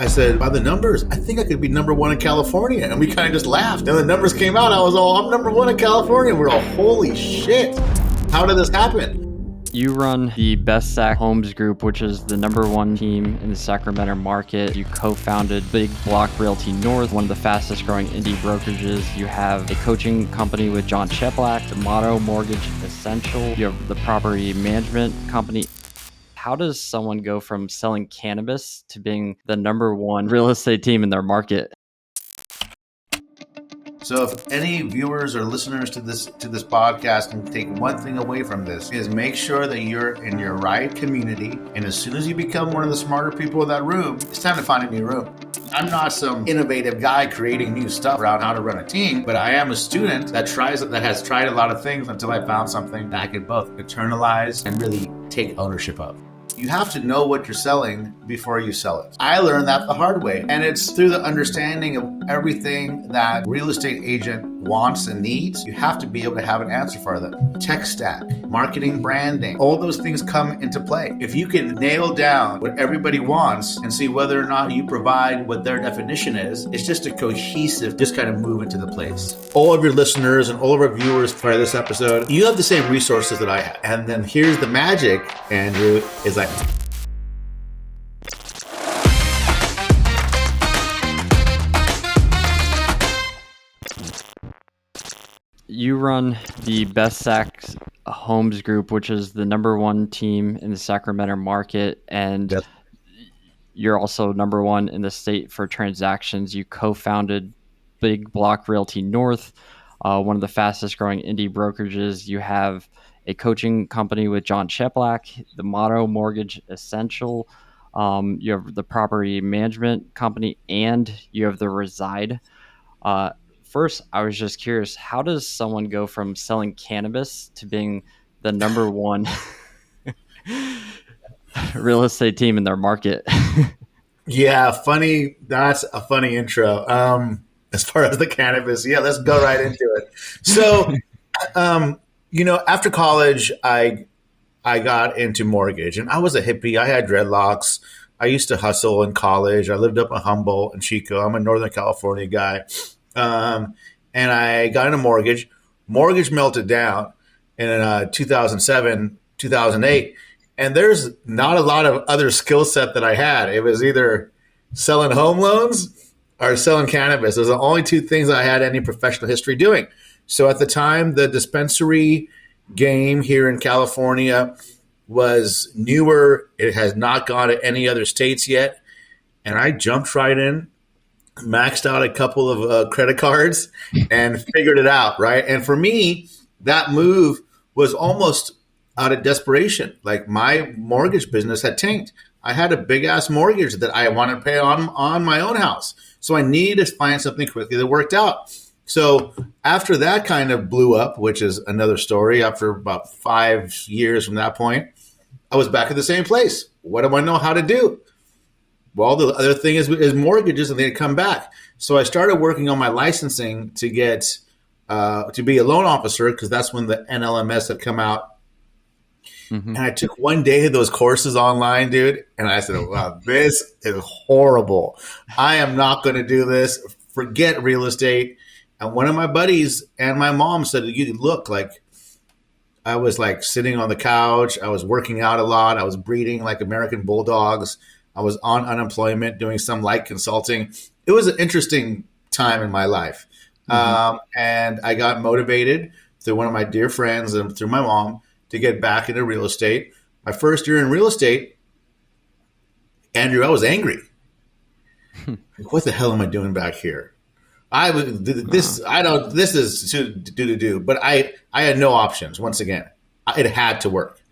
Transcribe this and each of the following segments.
I said, by the numbers, I think I could be number one in California. And we kind of just laughed. And the numbers came out. I was all, I'm number one in California. We're all, holy shit. How did this happen? You run the Best Sac Homes Group, which is the #1 team in the Sacramento Market. You co-founded Big Block Realty North, one of the fastest growing indie brokerages. You have a coaching company with John Cheplack, the Motto Mortgage Essential. You have the property management company. How does someone go from selling cannabis to being the #1 real estate team in their market? So if any viewers or listeners to this podcast can take one thing away from this, is make sure that you're in your right community. And as soon as you become one of the smarter people in that room, it's time to find a new room. I'm not some innovative guy creating new stuff around how to run a team, but I am a student that has tried a lot of things until I found something that I could both internalize and really take ownership of. You have to know what you're selling before you sell it. I learned that the hard way, and it's through the understanding of everything that real estate agent wants and needs. You have to be able to have an answer for them. Tech stack, marketing, branding, all those things come into play. If you can nail down what everybody wants and see whether or not you provide what their definition is, it's just a cohesive, just kind of move into the place. All of your listeners and all of our viewers for this episode, you have the same resources that I have. And then here's the magic, Andrew, is like, You run the Best Sac Homes Group, which is the #1 team in the Sacramento Market, and Yep. You're also #1 in the state for transactions. You co-founded Big Block Realty North, one of the fastest growing indie brokerages. You have a coaching company with John Cheplack, the Motto Mortgage Essential. You have the property management company, and you have the Reside. First, I was just curious, how does someone go from selling cannabis to being the #1 real estate team in their market? Yeah, funny. That's a funny intro. As far as the cannabis, yeah, let's go right into it. So, after college, I got into mortgage, and I was a hippie. I had dreadlocks. I used to hustle in college. I lived up in Humboldt and Chico. I'm a Northern California guy. And I got into mortgage. Mortgage melted down in 2007, 2008. And there's not a lot of other skill set that I had. It was either selling home loans or selling cannabis. Those are the only two things I had any professional history doing. So at the time, the dispensary game here in California was newer. It has not gone to any other states yet. And I jumped right in, maxed out a couple of credit cards and figured it out, right? And for me, that move was almost out of desperation. Like, my mortgage business had tanked. I had a big-ass mortgage that I wanted to pay on my own house. So I needed to find something quickly that worked out. So after that kind of blew up, which is another story, after about 5 years from that point, I was back at the same place. What do I know how to do? Well, the other thing is mortgages, and they'd come back. So I started working on my licensing to get to be a loan officer, because that's when the NLMS had come out. Mm-hmm. And I took one day of those courses online, dude, and I said, wow, this is horrible. I am not going to do this. Forget real estate. And one of my buddies and my mom said, you look like, I was like sitting on the couch. I was working out a lot. I was breeding like American bulldogs. I was on unemployment doing some light consulting. It was an interesting time in my life. Mm-hmm. And I got motivated through one of my dear friends and through my mom to get back into real estate. My first year in real estate, Andrew, I was angry. Like, what the hell am I doing back here? This is to do. But I had no options. Once again, it had to work.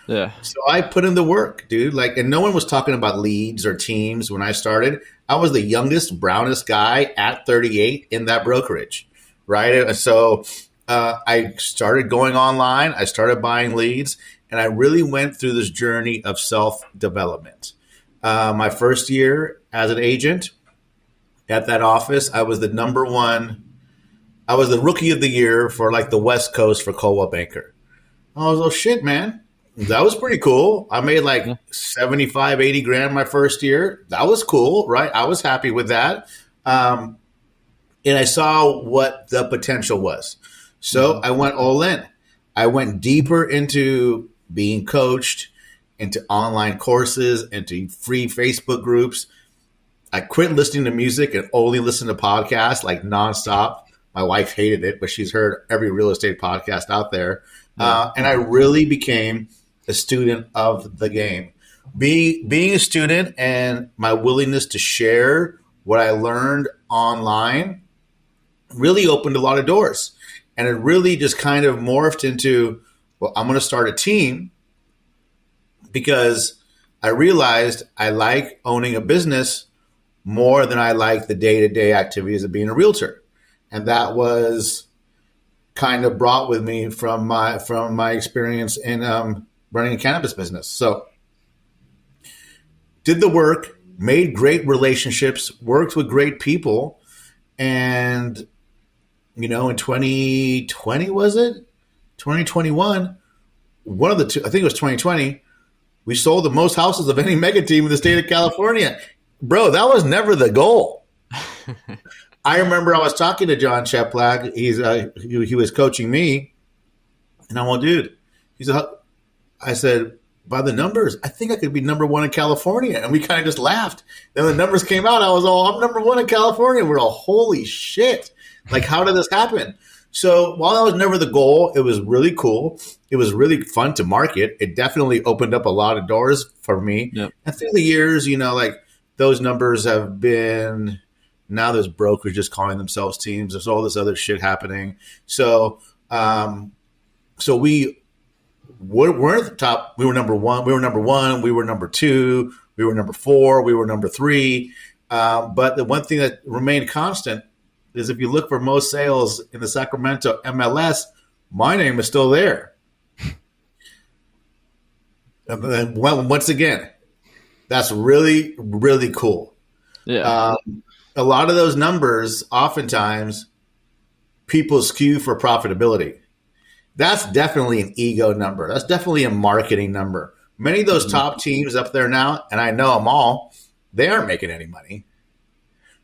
Yeah. So I put in the work, dude. Like, and no one was talking about leads or teams when I started. I was the youngest, brownest guy at 38 in that brokerage, right? So I started going online. I started buying leads, and I really went through this journey of self-development. My first year as an agent at that office, I was the #1. I was the rookie of the year for like the West Coast for Coldwell Banker. I was, oh shit, man. That was pretty cool. I made Yeah. like 75, 80 grand my first year. That was cool, right? I was happy with that. Um, and I saw what the potential was. So Hmm. I went all in. I went deeper into being coached, into online courses, into free Facebook groups. I quit listening to music and only listened to podcasts like nonstop. My wife hated it, but she's heard every real estate podcast out there. Yeah. And I really became a student of the game. Being a student and my willingness to share what I learned online really opened a lot of doors. And it really just kind of morphed into, well, I'm going to start a team because I realized I like owning a business more than I like the day-to-day activities of being a realtor. And that was kind of brought with me from my experience in running a cannabis business. So did the work, made great relationships, worked with great people, and in 2020, was it 2021? One of the two, I think it was 2020. We sold the most houses of any mega team in the state of California. Bro, that was never the goal. I remember I was talking to John Cheplack. He was coaching me, and I'm like, dude, I said, by the numbers, I think I could be number one in California. And we kind of just laughed. Then the numbers came out. I was all, I'm number one in California. We're all, holy shit. Like, how did this happen? So while that was never the goal, it was really cool. It was really fun to market. It definitely opened up a lot of doors for me. Yep. And through the years, like those numbers have been, now there's brokers just calling themselves teams. There's all this other shit happening. So, we we're at the top. We were number one. We were number one. We were number two. We were number four. We were number three. But the one thing that remained constant is if you look for most sales in the Sacramento MLS, my name is still there. And once again, that's really, really cool. Yeah. A lot of those numbers, oftentimes, people skew for profitability. That's definitely an ego number. That's definitely a marketing number. Many of those top teams up there now, and I know them all, they aren't making any money,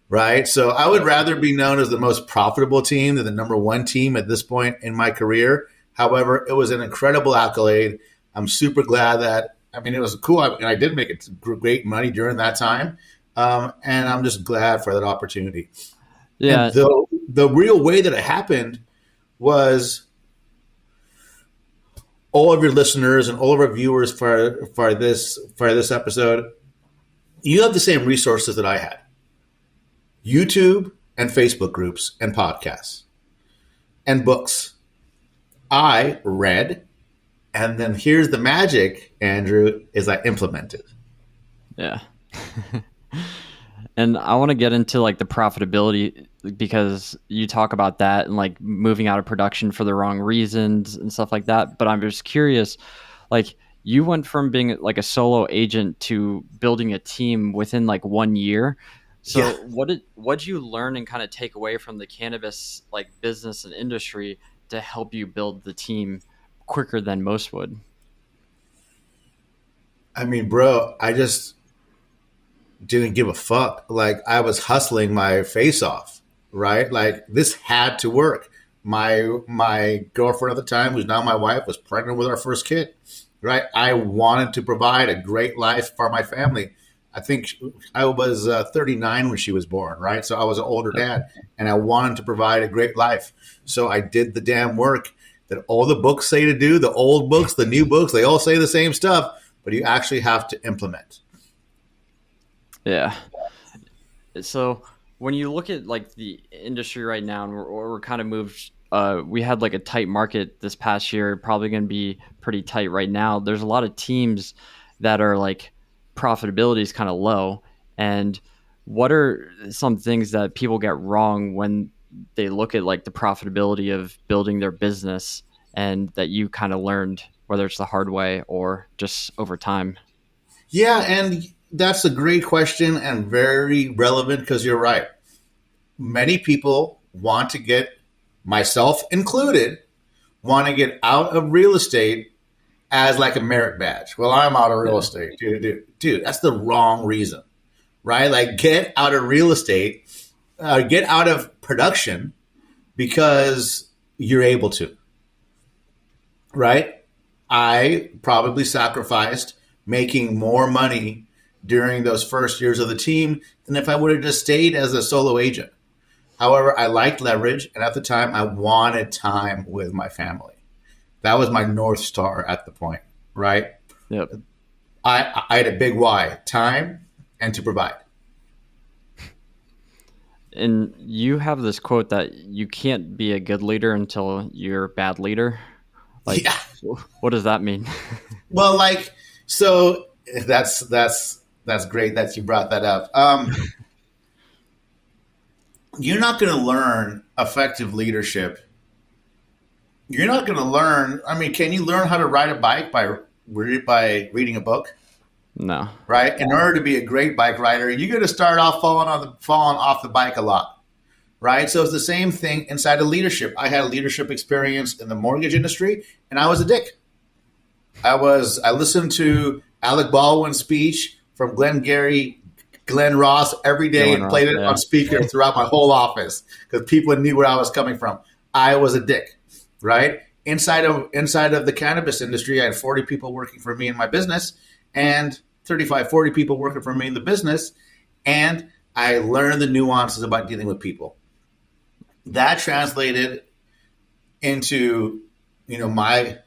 right? So I would rather be known as the most profitable team than the number one team at this point in my career. However, it was an incredible accolade. I'm super glad that, it was cool. And I did make it great money during that time. And I'm just glad for that opportunity. Yeah. And the real way that it happened was all of your listeners and all of our viewers for this episode, you have the same resources that I had. YouTube and Facebook groups and podcasts and books. I read, and then here's the magic, Andrew, is I implemented. Yeah. And I want to get into like the profitability because you talk about that and like moving out of production for the wrong reasons and stuff like that. But I'm just curious, like you went from being like a solo agent to building a team within like 1 year. So Yeah. what did you learn and kind of take away from the cannabis like business and industry to help you build the team quicker than most would? Bro, I just didn't give a fuck. Like, I was hustling my face off, right? Like, this had to work. My girlfriend at the time, who's now my wife, was pregnant with our first kid, right? I wanted to provide a great life for my family. I think I was 39 when she was born, right? So I was an older dad, and I wanted to provide a great life. So I did the damn work that all the books say to do, the old books, the new books, they all say the same stuff, but you actually have to implement. Yeah. So when you look at like the industry right now, and we're kind of moved, we had like a tight market this past year, probably going to be pretty tight right now. There's a lot of teams that are like profitability is kind of low. And what are some things that people get wrong when they look at like the profitability of building their business and that you kind of learned, whether it's the hard way or just over time? Yeah, and that's a great question and very relevant because you're right. Many people want to get, myself included, want to get out of real estate as like a merit badge. Well, I'm out of real estate. Dude, that's the wrong reason, right? Like get out of real estate, get out of production because you're able to, right? I probably sacrificed making more money during those first years of the team than if I would have just stayed as a solo agent. However, I liked leverage, and at the time, I wanted time with my family. That was my North Star at the point, right? Yep. I had a big why: time and to provide. And you have this quote that you can't be a good leader until you're a bad leader. Like, Yeah. what does that mean? Well, like, so that's great that you brought that up. You're not going to learn effective leadership. You're not going to learn. I mean, can you learn how to ride a bike by reading a book? No. Right. In order to be a great bike rider, you're going to start off falling off the bike a lot. Right. So it's the same thing inside of leadership. I had leadership experience in the mortgage industry, and I was a dick. I listened to Alec Baldwin's speech from Glenn Ross every day and played it on speaker throughout my whole office because people knew where I was coming from. I was a dick, right? Inside of the cannabis industry, I had 40 people working for me in my business and 35, 40 people working for me in the business. And I learned the nuances about dealing with people. That translated into, my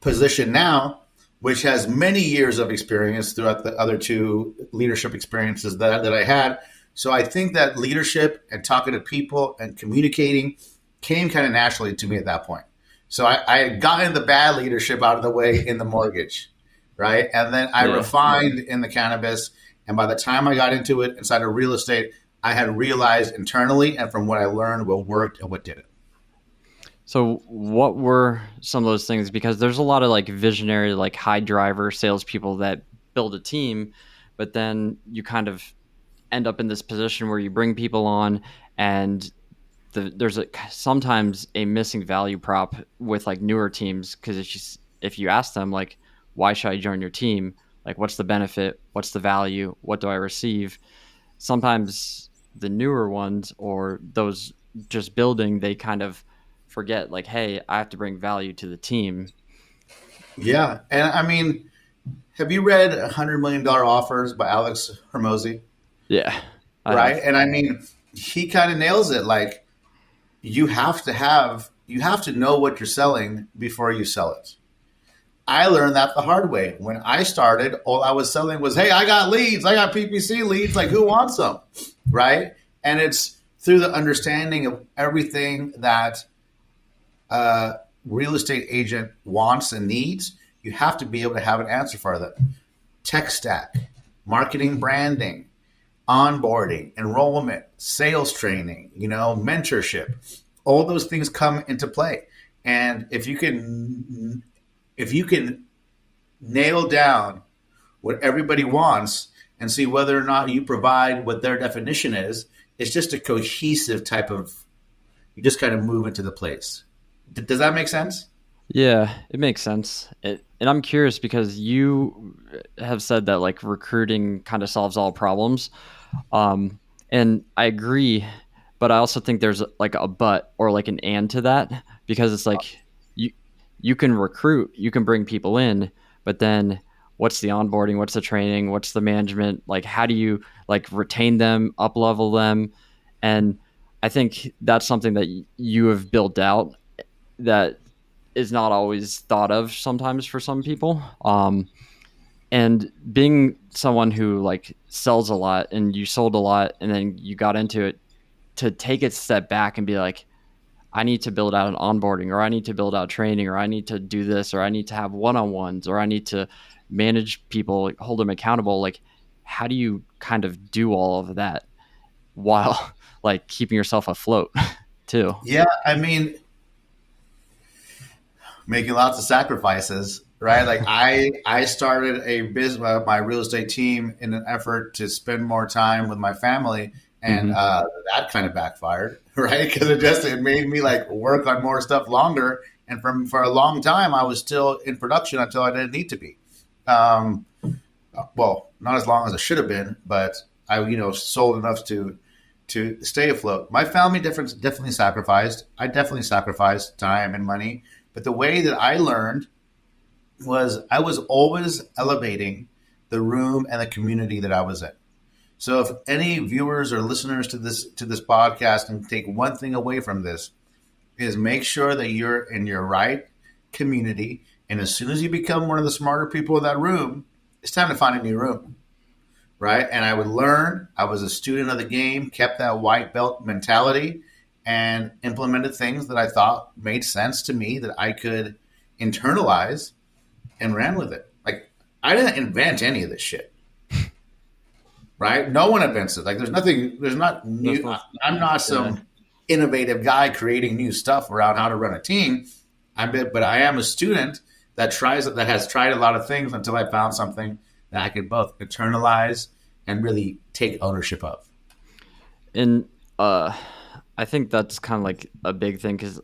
position now, which has many years of experience throughout the other two leadership experiences that I had. So I think that leadership and talking to people and communicating came kind of naturally to me at that point. So I had gotten the bad leadership out of the way in the mortgage, right? And then I refined in the cannabis. And by the time I got into it inside of real estate, I had realized internally and from what I learned what worked and what didn't. So what were some of those things? Because there's a lot of like visionary, like high driver salespeople that build a team, but then you kind of end up in this position where you bring people on and there's sometimes a missing value prop with like newer teams. Because if you ask them like, why should I join your team? Like, what's the benefit? What's the value? What do I receive? Sometimes the newer ones or those just building, they kind of forget like, hey, I have to bring value to the team. Yeah. And I mean, have you read $100 million Offers by Alex Hormozy? Yeah. Right. And I mean, he kind of nails it. Like you have to know what you're selling before you sell it. I learned that the hard way. When I started, all I was selling was, hey, I got leads. I got PPC leads. Like who wants them? Right. And it's through the understanding of everything that real estate agent wants and needs, you have to be able to have an answer for them. Tech stack, marketing, branding, onboarding, enrollment, sales training, mentorship, all those things come into play. And if you can nail down what everybody wants and see whether or not you provide what their definition is, it's just a cohesive type of, you just kind of move into the place. Does that make sense? Yeah, it makes sense. And I'm curious because you have said that like recruiting kind of solves all problems. And I agree, but I also think there's like a but or like an and to that because it's like you can recruit, you can bring people in, but then what's the onboarding, what's the training, what's the management? Like how do you like retain them, up level them? And I think that's something that you have built out that is not always thought of sometimes for some people. And being someone who like sells a lot and you sold a lot and then you got into it, to take a step back and be like, I need to build out an onboarding or I need to build out training or I need to do this or I need to have one-on-ones or I need to manage people, hold them accountable. Like, how do you kind of do all of that while like keeping yourself afloat too? Yeah. I mean, making lots of sacrifices, right? Like I started a business, my real estate team in an effort to spend more time with my family. And that kind of backfired, right? Because it made me like work on more stuff longer And for a long time, I was still in production until I didn't need to be. Um, well, not as long as I should have been, but I, sold enough to stay afloat. My family definitely sacrificed. I definitely sacrificed time and money. But the way that I learned was I was always elevating the room and the community that I was in. So if any viewers or listeners to this podcast can take one thing away from this, is make sure that you're in your right community. And as soon as you become one of the smarter people in that room, it's time to find a new room. Right. And I would learn. I was a student of the game, kept that white belt mentality, and implemented things that I thought made sense to me that I could internalize and ran with it. Like, I didn't invent any of this shit. Right? No one invents it. Like, there's not new. I'm not some innovative guy creating new stuff around how to run a team. But I am a student that has tried a lot of things until I found something that I could both internalize and really take ownership of. And I think that's kind of like a big thing, because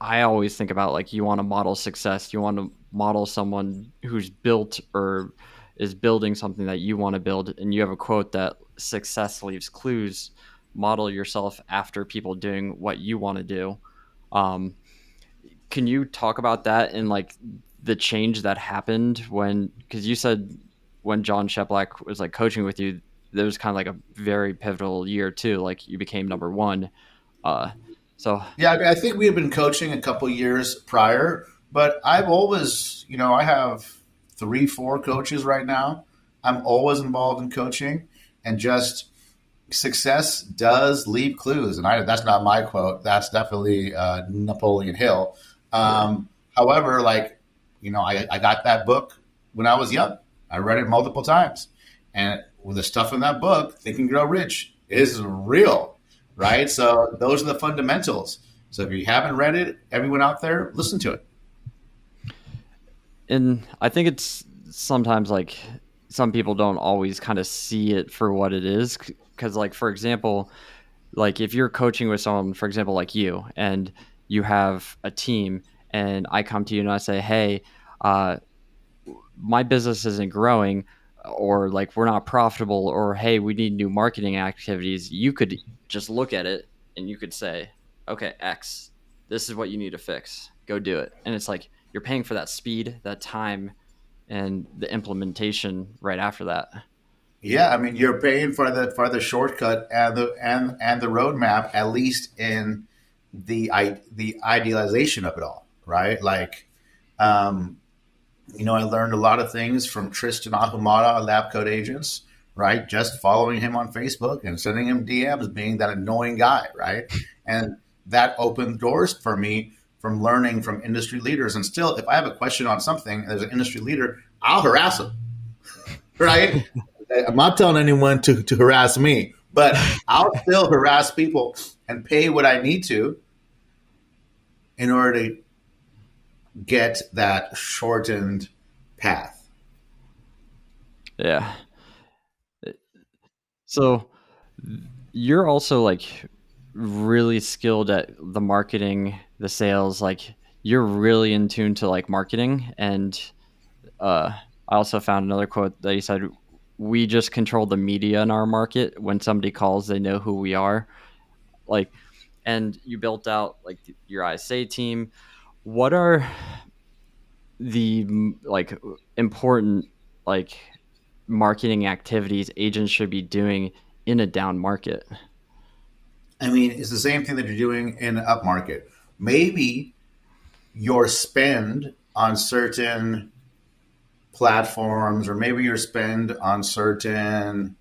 I always think about, like, you want to model success. You want to model someone who's built or is building something that you want to build. And you have a quote that success leaves clues. Model yourself after people doing what you want to do. Can you talk about that and like the change that happened because you said when John Sheplack was like coaching with you, there was kind of like a very pivotal year too. Like, you became number one. Yeah, I mean, I think we had been coaching a couple years prior, but I've always, I have 3-4 coaches right now. I'm always involved in coaching, and just success does leave clues. And that's not my quote. That's definitely Napoleon Hill. However, I got that book when I was young. I read it multiple times. And with the stuff in that book, Think and Grow Rich, is real, right? So those are the fundamentals. So if you haven't read it, everyone out there, listen to it. And I think it's sometimes like some people don't always kind of see it for what it is. Because, like, for example, like if you're coaching with someone, for example, like you, and you have a team, and I come to you and I say, hey, my business isn't growing, or like we're not profitable, or hey, we need new marketing activities. You could just look at it and you could say, okay, X, this is what you need to fix. Go do it. And it's like you're paying for that speed, that time, and the implementation right after that. Yeah, I mean, you're paying for the shortcut and the roadmap, at least in the idealization of it all, right? Like, I learned a lot of things from Tristan Ahumada, Lab Code Agents, right? Just following him on Facebook and sending him DMs, being that annoying guy, right? And that opened doors for me from learning from industry leaders. And still, if I have a question on something, there's an industry leader, I'll harass him, right? I'm not telling anyone to harass me, but I'll still harass people and pay what I need to in order to get that shortened path. Yeah. So you're also like really skilled at the marketing, the sales, like you're really in tune to like marketing. And I also found another quote that he said, we just control the media in our market. When somebody calls, they know who we are. Like, and you built out like your ISA team. What are the like important like marketing activities agents should be doing in a down market? I mean, it's the same thing that you're doing in an up market. Maybe your spend on certain platforms, or maybe your spend on certain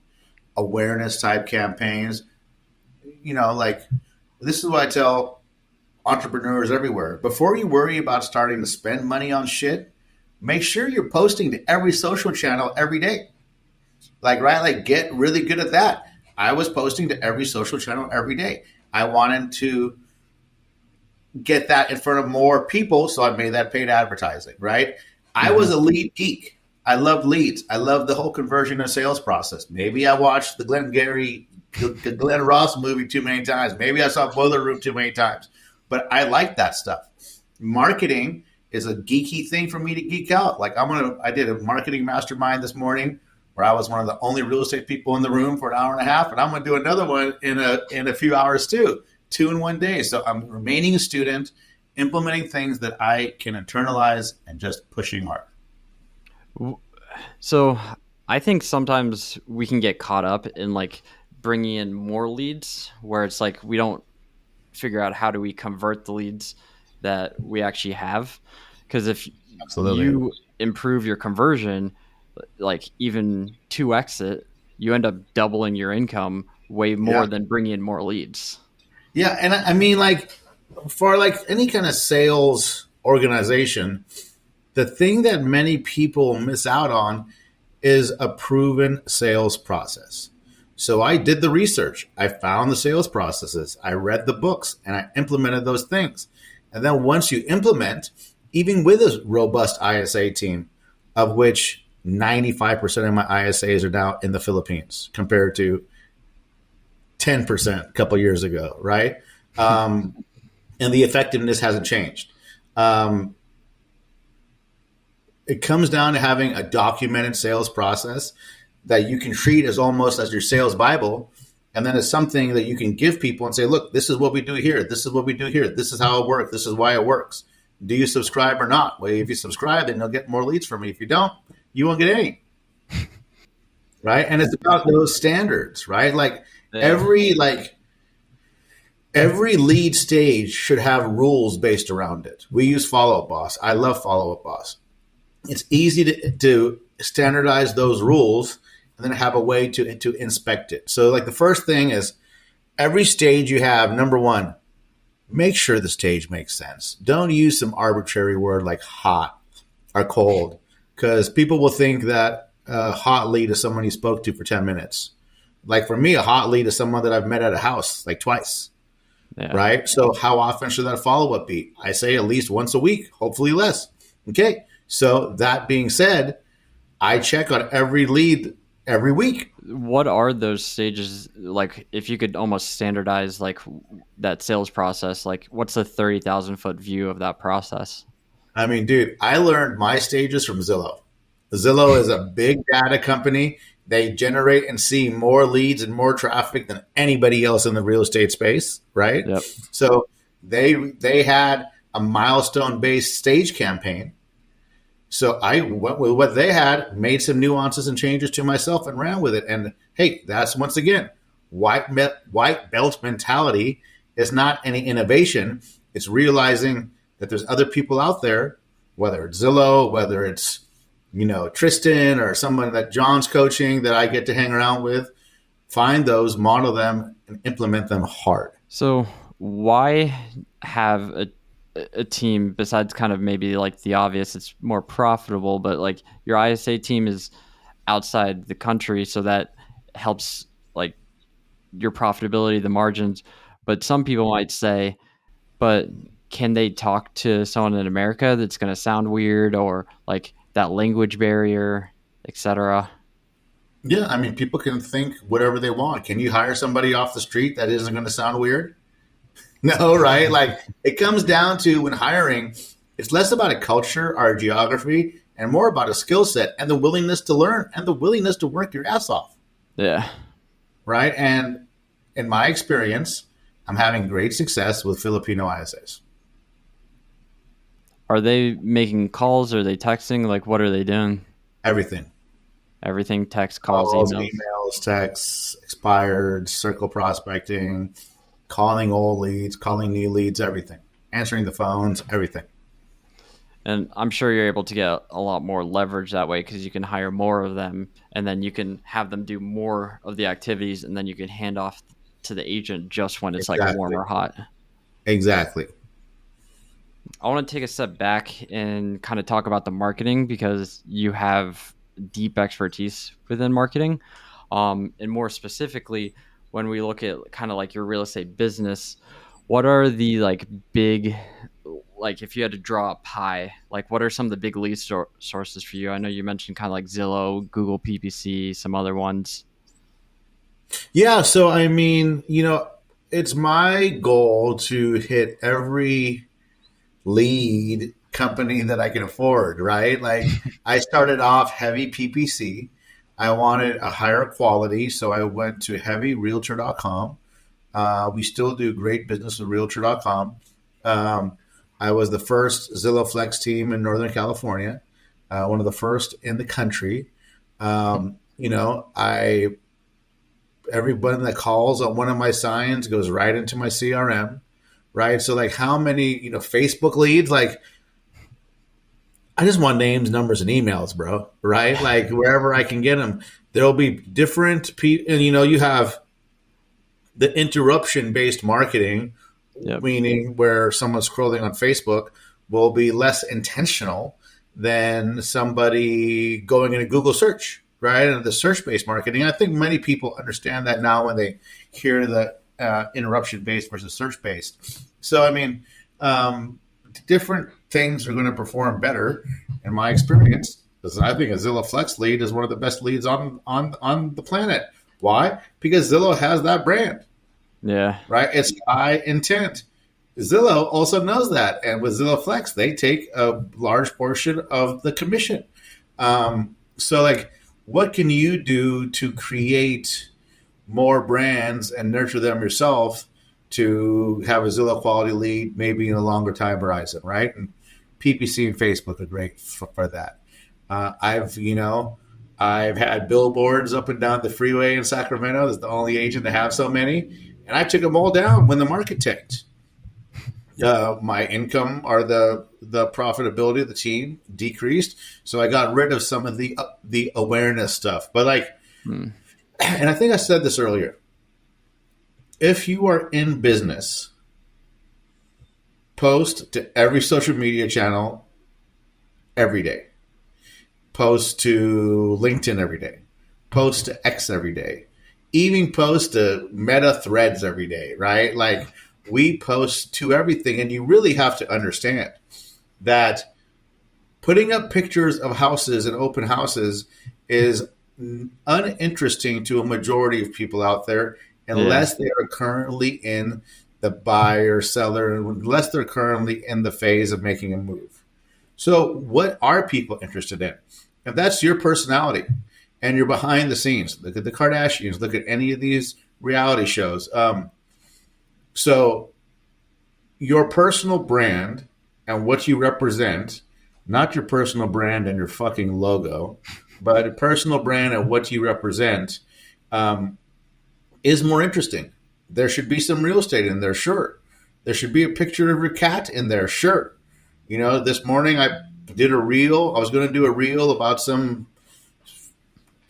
awareness type campaigns, like, this is what I tell entrepreneurs everywhere. Before you worry about starting to spend money on shit, make sure you're posting to every social channel every day. Like, get really good at that. I was posting to every social channel every day. I wanted to get that in front of more people, so I made that paid advertising, right? I was a lead geek. I loved leads. I loved the whole conversion and sales process. Maybe I watched the Glenn Ross movie too many times. Maybe I saw Boiler Room too many times. But I like that stuff. marketing is a geeky thing for me to geek out. Like I did a marketing mastermind this morning where I was one of the only real estate people in the room for an hour and a half, and I'm going to do another one in a few hours too, 2 in 1 day. So I'm remaining a student, implementing things that I can internalize and just pushing hard. So I think sometimes we can get caught up in like bringing in more leads where it's like we don't figure out how do we convert the leads that we actually have. Because if Absolutely. you improve your conversion, like even 2x it, you end up doubling your income way more Yeah. than bringing in more leads. Yeah. And I mean, like, for like any kind of sales organization, the thing that many people miss out on is a proven sales process. So I did the research. I found the sales processes. I read the books and I implemented those things. And then once you implement, even with a robust ISA team, of which 95% of my ISAs are now in the Philippines compared to 10% a couple of years ago, right? And the effectiveness hasn't changed. Um, it comes down to having a documented sales process that you can treat as almost as your sales Bible. And then it's something that you can give people and say, look, this is what we do here. This is what we do here. This is how it works. This is why it works. Do you subscribe or not? Well, if you subscribe, then you'll get more leads from me. If you don't, you won't get any. Right. And it's about those standards, right? Like Yeah. every like every lead stage should have rules based around it. We use Follow Up Boss. I love Follow Up Boss. It's easy to standardize those rules and then have a way to inspect it. So like the first thing is every stage you have, number one, make sure the stage makes sense. Don't use some arbitrary word like hot or cold because people will think that a hot lead is someone you spoke to for 10 minutes. Like for me, a hot lead is someone that I've met at a house like twice, Yeah. right? So how often should that follow up be? I say at least once a week, hopefully less. Okay. So that being said, I check on every lead every week. What are those stages like if you could almost standardize like that sales process, like what's the 30,000 foot view of that process? I mean, dude, I learned my stages from Zillow. Zillow is a big data company. They generate and see more leads and more traffic than anybody else in the real estate space, right? Yep. So they had a milestone-based stage campaign. So I went with what they had, made some nuances and changes to myself, and ran with it. And hey, that's once again white belt mentality. Is not any innovation. It's realizing that there's other people out there, whether it's Zillow, whether it's Tristan or someone that John's coaching that I get to hang around with. Find those, model them, and implement them hard. So why have a team besides kind of maybe like the obvious, it's more profitable, but like your ISA team is outside the country, so that helps like your profitability, the margins. But some people might say, but can they talk to someone in America that's going to sound weird or like that language barrier, etc.? Yeah, I mean, people can think whatever they want. Can you hire somebody off the street that isn't going to sound weird? No, right? Like it comes down to when hiring, it's less about a culture or a geography and more about a skill set and the willingness to learn and the willingness to work your ass off, Yeah. right? And in my experience, I'm having great success with Filipino ISAs. Are they making calls? Are they texting? Like, what are they doing? Everything. Everything, text, calls, Calls, emails. emails, texts, expired, circle prospecting, calling old leads, calling new leads, everything. Answering the phones, everything. And I'm sure you're able to get a lot more leverage that way because you can hire more of them and then you can have them do more of the activities and then you can hand off to the agent just when it's like warm Exactly. or hot. Exactly. I want to take a step back and kind of talk about the marketing because you have deep expertise within marketing. And more specifically, when we look at kind of like your real estate business, what are the like big, like if you had to draw a pie, like what are some of the big lead sources for you? I know you mentioned kind of like Zillow, Google PPC, some other ones. Yeah. So, I mean, it's my goal to hit every lead company that I can afford, right? Like I started off heavy PPC. I wanted a higher quality, so I went to heavyrealtor.com. We still do great business with realtor.com. I was the first Zillow Flex team in Northern California, one of the first in the country. Everyone that calls on one of my signs goes right into my CRM, right? So like how many, Facebook leads, like I just want names, numbers, and emails, bro, right? Like wherever I can get them, there'll be different people. And, you have the interruption-based marketing, meaning where someone's scrolling on Facebook will be less intentional than somebody going in a Google search, right? And the search-based marketing. I think many people understand that now when they hear the interruption-based versus search-based. So, I mean, different things are going to perform better in my experience. Because I think a Zillow Flex lead is one of the best leads on the planet. Why? Because Zillow has that brand. Yeah. Right? It's high intent. Zillow also knows that. And with Zillow Flex, they take a large portion of the commission. So, like, what can you do to create more brands and nurture them yourself to have a Zillow quality lead, maybe in a longer time horizon, right? And PPC and Facebook are great for that. I've had billboards up and down the freeway in Sacramento. That's the only agent to have so many. And I took them all down when the market tanked. My income or the profitability of the team decreased. So I got rid of some of the awareness stuff. But and I think I said this earlier. If you are in business, post to every social media channel every day. Post to LinkedIn every day. Post to X every day. Even post to Meta Threads every day, right? Like we post to everything, and you really have to understand that putting up pictures of houses and open houses is uninteresting to a majority of people out there unless they are currently in the buyer, seller, unless they're currently in the phase of making a move. So what are people interested in? If that's your personality and you're behind the scenes, look at the Kardashians, look at any of these reality shows. So your personal brand and what you represent, not your personal brand and your fucking logo, but a personal brand and what you represent is more interesting. There should be some real estate in there, sure. There should be a picture of your cat in there, sure. This morning I did a reel. I was going to do a reel about some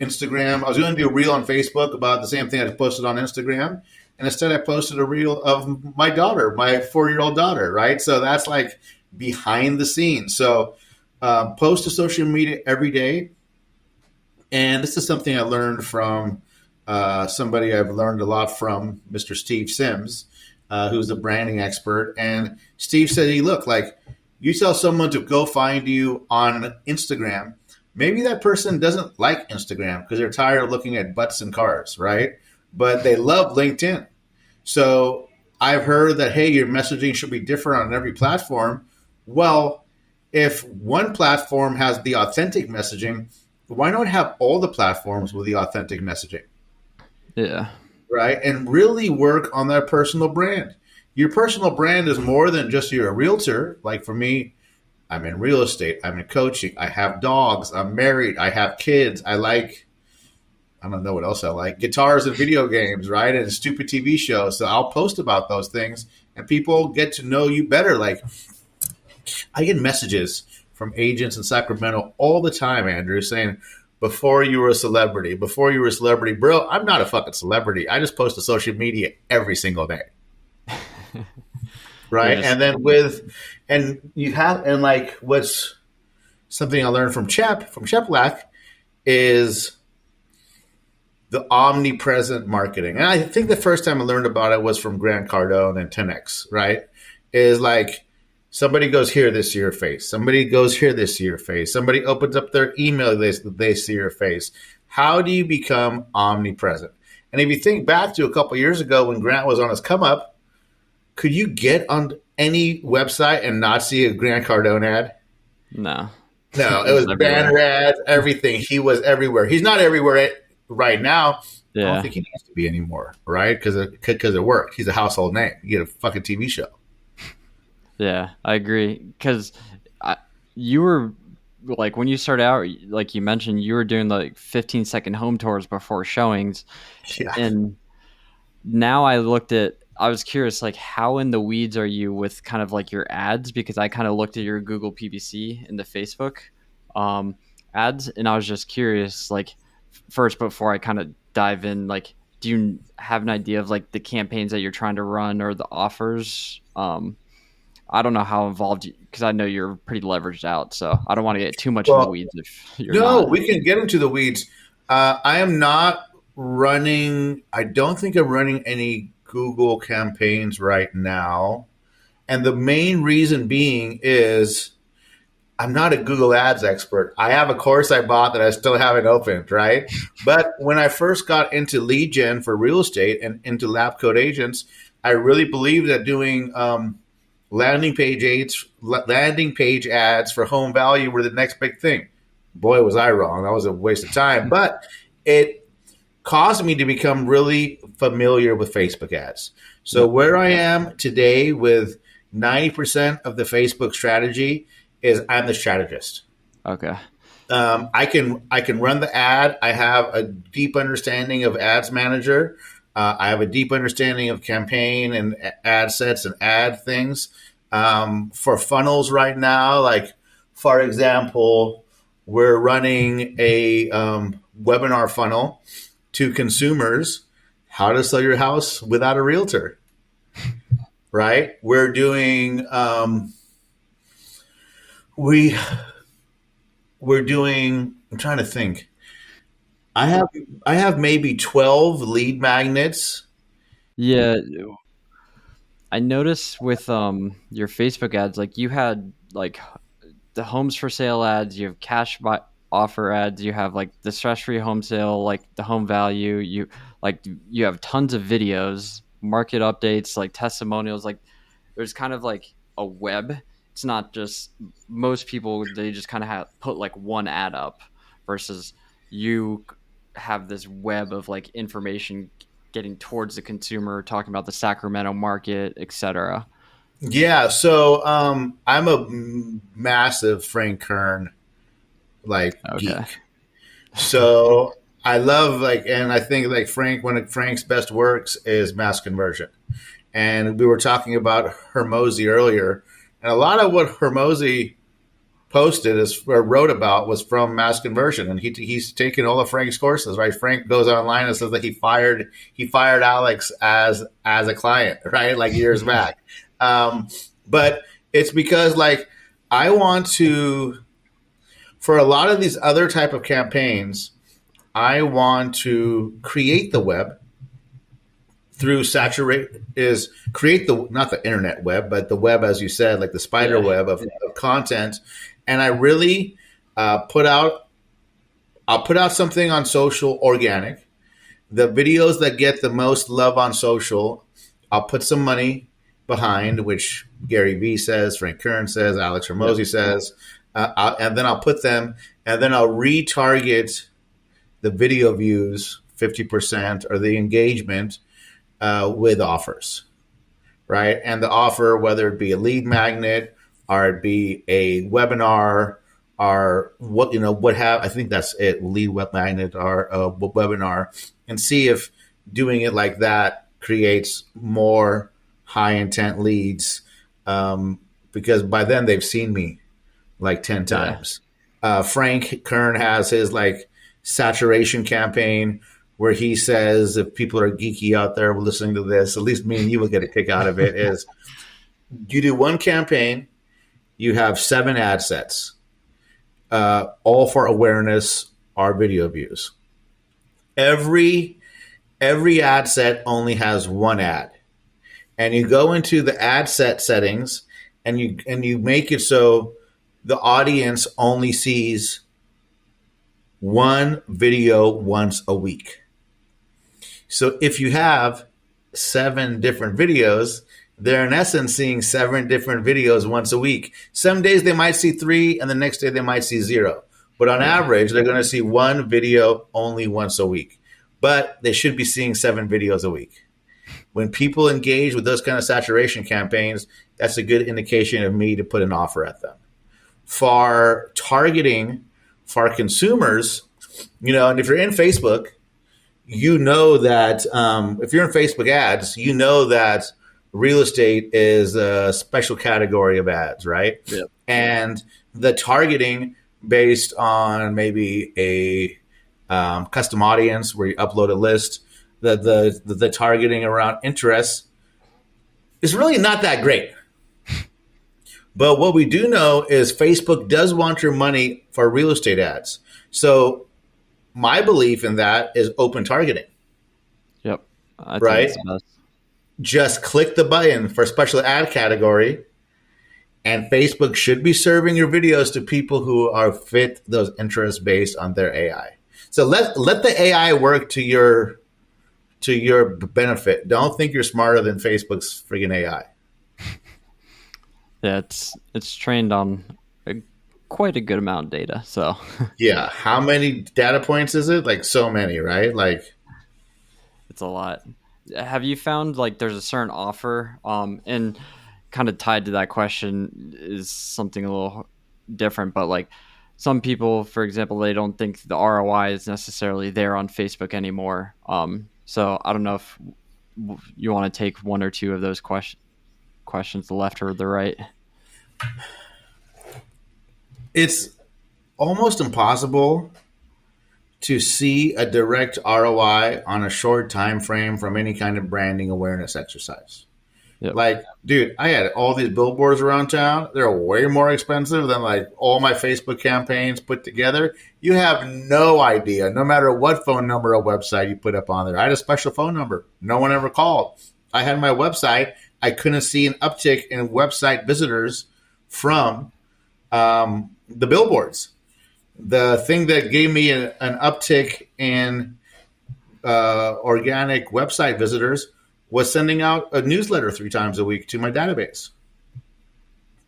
Instagram. I was going to do a reel on Facebook about the same thing I posted on Instagram. And instead I posted a reel of my daughter, my 4-year-old daughter, right? So that's like behind the scenes. So post to social media every day. And this is something I learned from somebody I've learned a lot from, Mr. Steve Sims, who's a branding expert. And Steve said, hey, look, like you tell someone to go find you on Instagram. Maybe that person doesn't like Instagram because they're tired of looking at butts and cars, right? But they love LinkedIn. So I've heard that, hey, your messaging should be different on every platform. Well, if one platform has the authentic messaging, why not have all the platforms with the authentic messaging? Yeah. Right? And really work on that personal brand. Your personal brand is more than just you're a realtor. Like for me, I'm in real estate. I'm in coaching. I have dogs. I'm married. I have kids. I don't know what else I like. Guitars and video games, right? And stupid TV shows. So I'll post about those things and people get to know you better. Like I get messages from agents in Sacramento all the time, Andrew, saying, before you were a celebrity, bro, I'm not a fucking celebrity. I just post to social media every single day. Right. Yes. And then what's something I learned from Cheplack is the omnipresent marketing. And I think the first time I learned about it was from Grant Cardone and 10X, right? Is like somebody goes here, they see your face. Somebody goes here, they see your face. Somebody opens up their email, they see your face. How do you become omnipresent? And if you think back to a couple of years ago when Grant was on his come up, could you get on any website and not see a Grant Cardone ad? No, No, it it was was everywhere. banner ads, everything. He was everywhere. He's not everywhere right now. I don't Yeah, think he needs to be anymore, right? Because it worked. He's a household name. You get a fucking TV show. yeah, I agree. Because you were like when you started out, like you mentioned, you were doing like 15-second home tours before showings, Yeah. and now I was curious, like, how in the weeds are you with kind of like your ads? Because I kind of looked at your Google PPC and the Facebook um, ads, and I was just curious, like, first before I kind of dive in, like, do you have an idea of like the campaigns that you're trying to run or the offers? I don't know how involved because I know you're pretty leveraged out, so I don't want to get too much in the Well, weeds if you're no, not. we can get into the weeds. I am not running. I don't think I'm running any Google campaigns right now, and the main reason being is I'm not a Google Ads expert. I have a course I bought that I still haven't opened, right? But when I first got into lead gen for real estate and into lab code agents, I really believed that doing landing page ads for home value were the next big thing. Boy, was I wrong. That was a waste of time. But it caused me to become really familiar with Facebook ads. So Yep. where I am today with 90% of the Facebook strategy is I'm the strategist. Okay. I can run the ad. I have a deep understanding of ads manager. I have a deep understanding of campaign and ad sets and ad things. For funnels right now, like for example, we're running a webinar funnel to consumers how to sell your house without a realtor. Right? We're doing we we're doing. I'm trying to think. I have I have maybe 12 lead magnets. Yeah, I noticed with your Facebook ads, like you had like the homes for sale ads, you have offer ads, you have like the stress free home sale, like the home value, you have tons of videos, market updates, like testimonials, like there's kind of like a web. It's not just most people they just kind of have put like one ad up versus you have this web of like information getting towards the consumer, talking about the Sacramento market, etc. Yeah, so I'm a massive Frank Kern like Okay. geek. So I love like, and I think like one of Frank's best works is mass conversion. And we were talking about Hermosi earlier, and a lot of what Hermosi posted is or wrote about was from mass conversion, and he's taken all of Frank's courses. Right, Frank goes online and says that he fired Alex as a client, right, like years back. But it's because like I want to for a lot of these other type of campaigns, I want to create the web through saturate is create the not the internet web, but the web as you said, like the spider Yeah. web of content, and I really put out I'll put out something on social organic. The videos that get the most love on social, I'll put some money behind, which Gary Vee says, Frank Kern says, Alex Yep. Hormozi says, and then I'll put them, and then I'll retarget the video views 50% or the engagement with offers, right? And the offer, whether it be a lead magnet or it be a webinar or what have I think that's it, lead web magnet or a webinar, and see if doing it like that creates more high intent leads. Because by then they've seen me like 10 Yeah. times. Frank Kern has his like saturation campaign where he says if people are geeky out there listening to this, at least me and you will get a kick out of it, is you do one campaign, you have 7 ad sets, all for awareness or video views. Every ad set only has one ad. And you go into the ad set settings and you make it so the audience only sees one video once a week. So if you have 7 different videos, they're in essence seeing 7 different videos once a week. Some days they might see 3, and the next day they might see 0. But on Yeah. average, they're going to see 1 video only once a week. But they should be seeing 7 videos a week. When people engage with those kind of saturation campaigns, that's a good indication of me to put an offer at them. For targeting for consumers, and if you're in Facebook, that if you're in Facebook ads, that real estate is a special category of ads, right? Yep. And the targeting based on maybe a custom audience where you upload a list, the targeting around interests is really not that great. But what we do know is Facebook does want your money for real estate ads. So my belief in that is open targeting. Yep. I think right? it's the best. Just click the button for a special ad category, and Facebook should be serving your videos to people who are fit those interests based on their AI. So let the AI work to your benefit. Don't think you're smarter than Facebook's freaking AI. Yeah, it's trained on quite a good amount of data. So Yeah. How many data points is it? Like so many, right? Like it's a lot. Have you found like there's a certain offer, and kind of tied to that question is something a little different, but like some people, for example, they don't think the ROI is necessarily there on Facebook anymore. So I don't know if you want to take one or two of those questions, the left or the right. it's almost impossible to see a direct ROI on a short time frame from any kind of branding awareness exercise. Yep. Like, dude, I had all these billboards around town. They're way more expensive than like all my Facebook campaigns put together. You have no idea, no matter what phone number or website you put up on there. I had a special phone number. No one ever called. I had my website. I couldn't see an uptick in website visitors from the billboards. The thing that gave me an uptick in organic website visitors was sending out a newsletter 3 times a week to my database.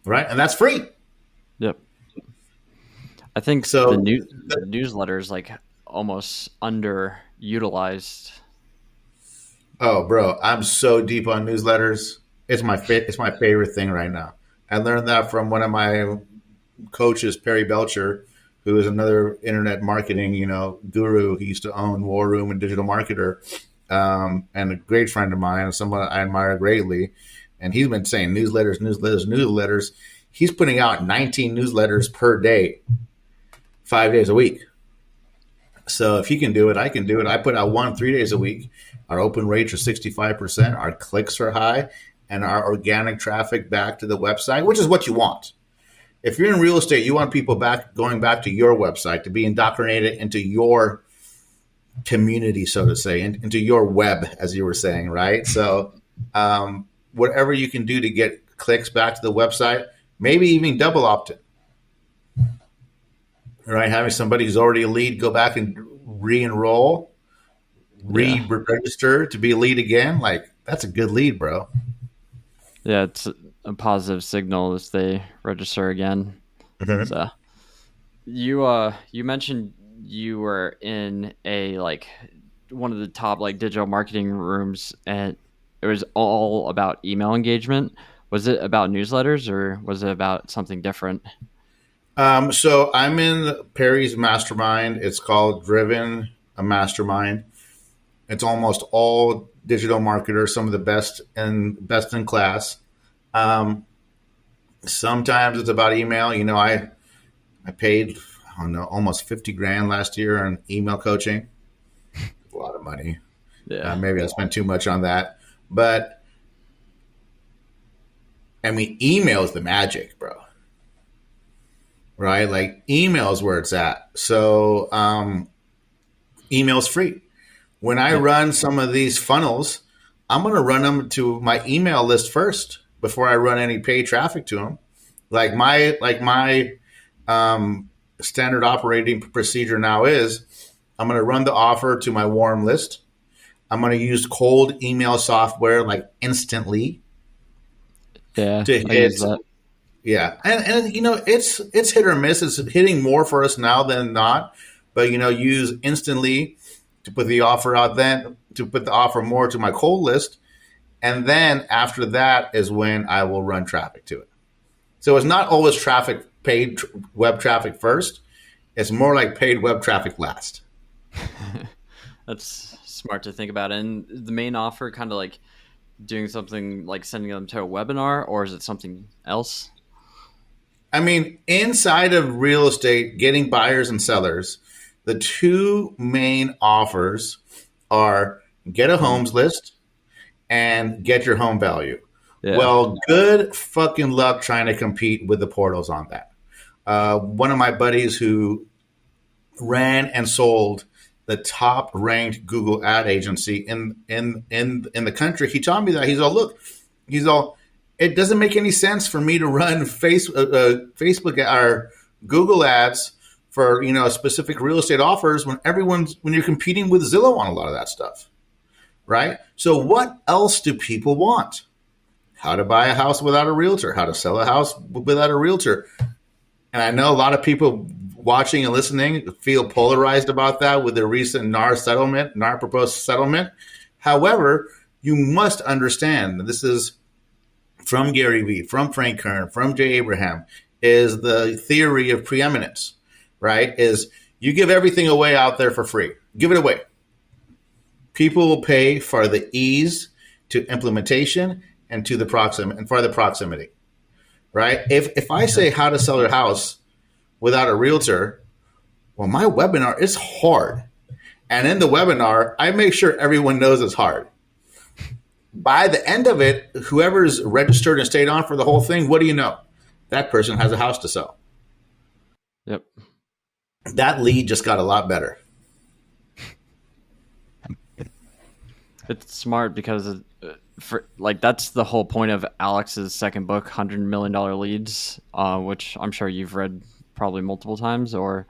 Right? And that's free. Yep. I think So the newsletter is like almost underutilized. Oh, bro, I'm so deep on newsletters. It's my favorite thing right now. I learned that from one of my coaches, Perry Belcher, who is another internet marketing, guru. He used to own War Room and Digital Marketer, and a great friend of mine, and someone I admire greatly. And he's been saying newsletters. He's putting out 19 newsletters per day, 5 days a week. So if he can do it, I can do it. I put out 1 3 days a week. Our open rates are 65%. Our clicks are high, and our organic traffic back to the website, which is what you want. If you're in real estate, you want people going back to your website to be indoctrinated into your community, so to say, into your web, as you were saying, right? So whatever you can do to get clicks back to the website, maybe even double opt-in, right? Having somebody who's already a lead go back and re-enroll, re-register to be a lead again. Like, that's a good lead, bro. Yeah, it's a positive signal as they register again. Mm-hmm. So you mentioned you were in a one of the top digital marketing rooms, and it was all about email engagement. Was it about newsletters, or was it about something different? So I'm in Perry's mastermind. It's called Driven, a mastermind. It's almost all digital marketers, some of the best in class. Sometimes it's about email. I paid, I don't know, almost 50 grand last year on email coaching. A lot of money. Yeah. Maybe I spent too much on that, but I mean, email is the magic, bro. Right? Like, email is where it's at. So, email's free. When I run some of these funnels, I'm going to run them to my email list first before I run any paid traffic to them. Like my standard operating procedure now is I'm going to run the offer to my warm list. I'm going to use cold email software like Instantly Yeah, to I hit. use that. Yeah, and it's hit or miss. It's hitting more for us now than not. But use Instantly to put the offer out, then to put the offer more to my cold list, and then after that is when I will run traffic to it. So it's not always paid web traffic first. It's more like paid web traffic last. That's smart to think about. And the main offer kind of like doing something like sending them to a webinar, or is it something else? I mean, inside of real estate, getting buyers and sellers, the two main offers are get a homes list and get your home value. Yeah. Well, good fucking luck trying to compete with the portals on that. One of my buddies who ran and sold the top ranked Google ad agency in the country, he told me that he's all, it doesn't make any sense for me to run Facebook or Google ads for specific real estate offers when you're competing with Zillow on a lot of that stuff, right? So what else do people want? How to buy a house without a realtor, how to sell a house without a realtor. And I know a lot of people watching and listening feel polarized about that with the recent NAR proposed settlement. However, you must understand, this is from Gary Vee, from Frank Kern, from Jay Abraham, is the theory of preeminence, right? Is you give everything away out there for free. Give it away. People will pay for the ease to implementation and to the proximity, right? If I say how to sell your house without a realtor, well, my webinar is hard. And in the webinar, I make sure everyone knows it's hard. By the end of it, whoever's registered and stayed on for the whole thing, what do you know? That person has a house to sell. Yep. That lead just got a lot better. It's smart because that's the whole point of Alex's second book, $100 million Leads, which I'm sure you've read probably multiple times or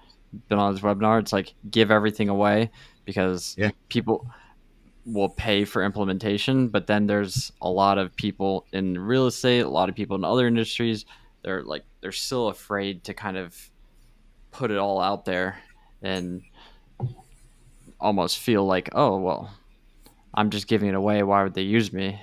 been on his webinar. It's like give everything away because people will pay for implementation, but then there's a lot of people in real estate, a lot of people in other industries. They're still afraid to kind of put it all out there and almost feel like, oh, well, I'm just giving it away. Why would they use me?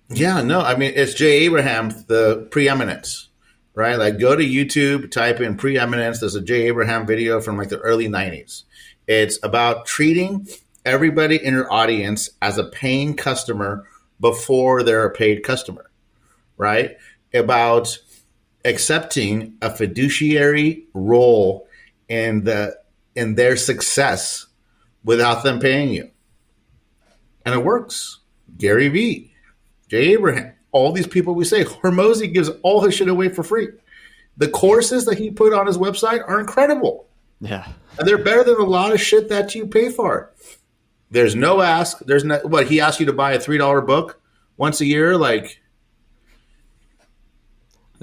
Yeah, no, I mean, it's Jay Abraham, the preeminence, right? Like go to YouTube, type in preeminence. There's a Jay Abraham video from like the early 90s. It's about treating everybody in your audience as a paying customer before they're a paid customer, right? About accepting a fiduciary role in their success without them paying you. And it works. Gary Vee, Jay Abraham, all these people we say, Hormozy gives all his shit away for free. The courses that he put on his website are incredible. Yeah. And they're better than a lot of shit that you pay for. There's no ask. There's no, what, he asked you to buy a $3 book once a year? Like,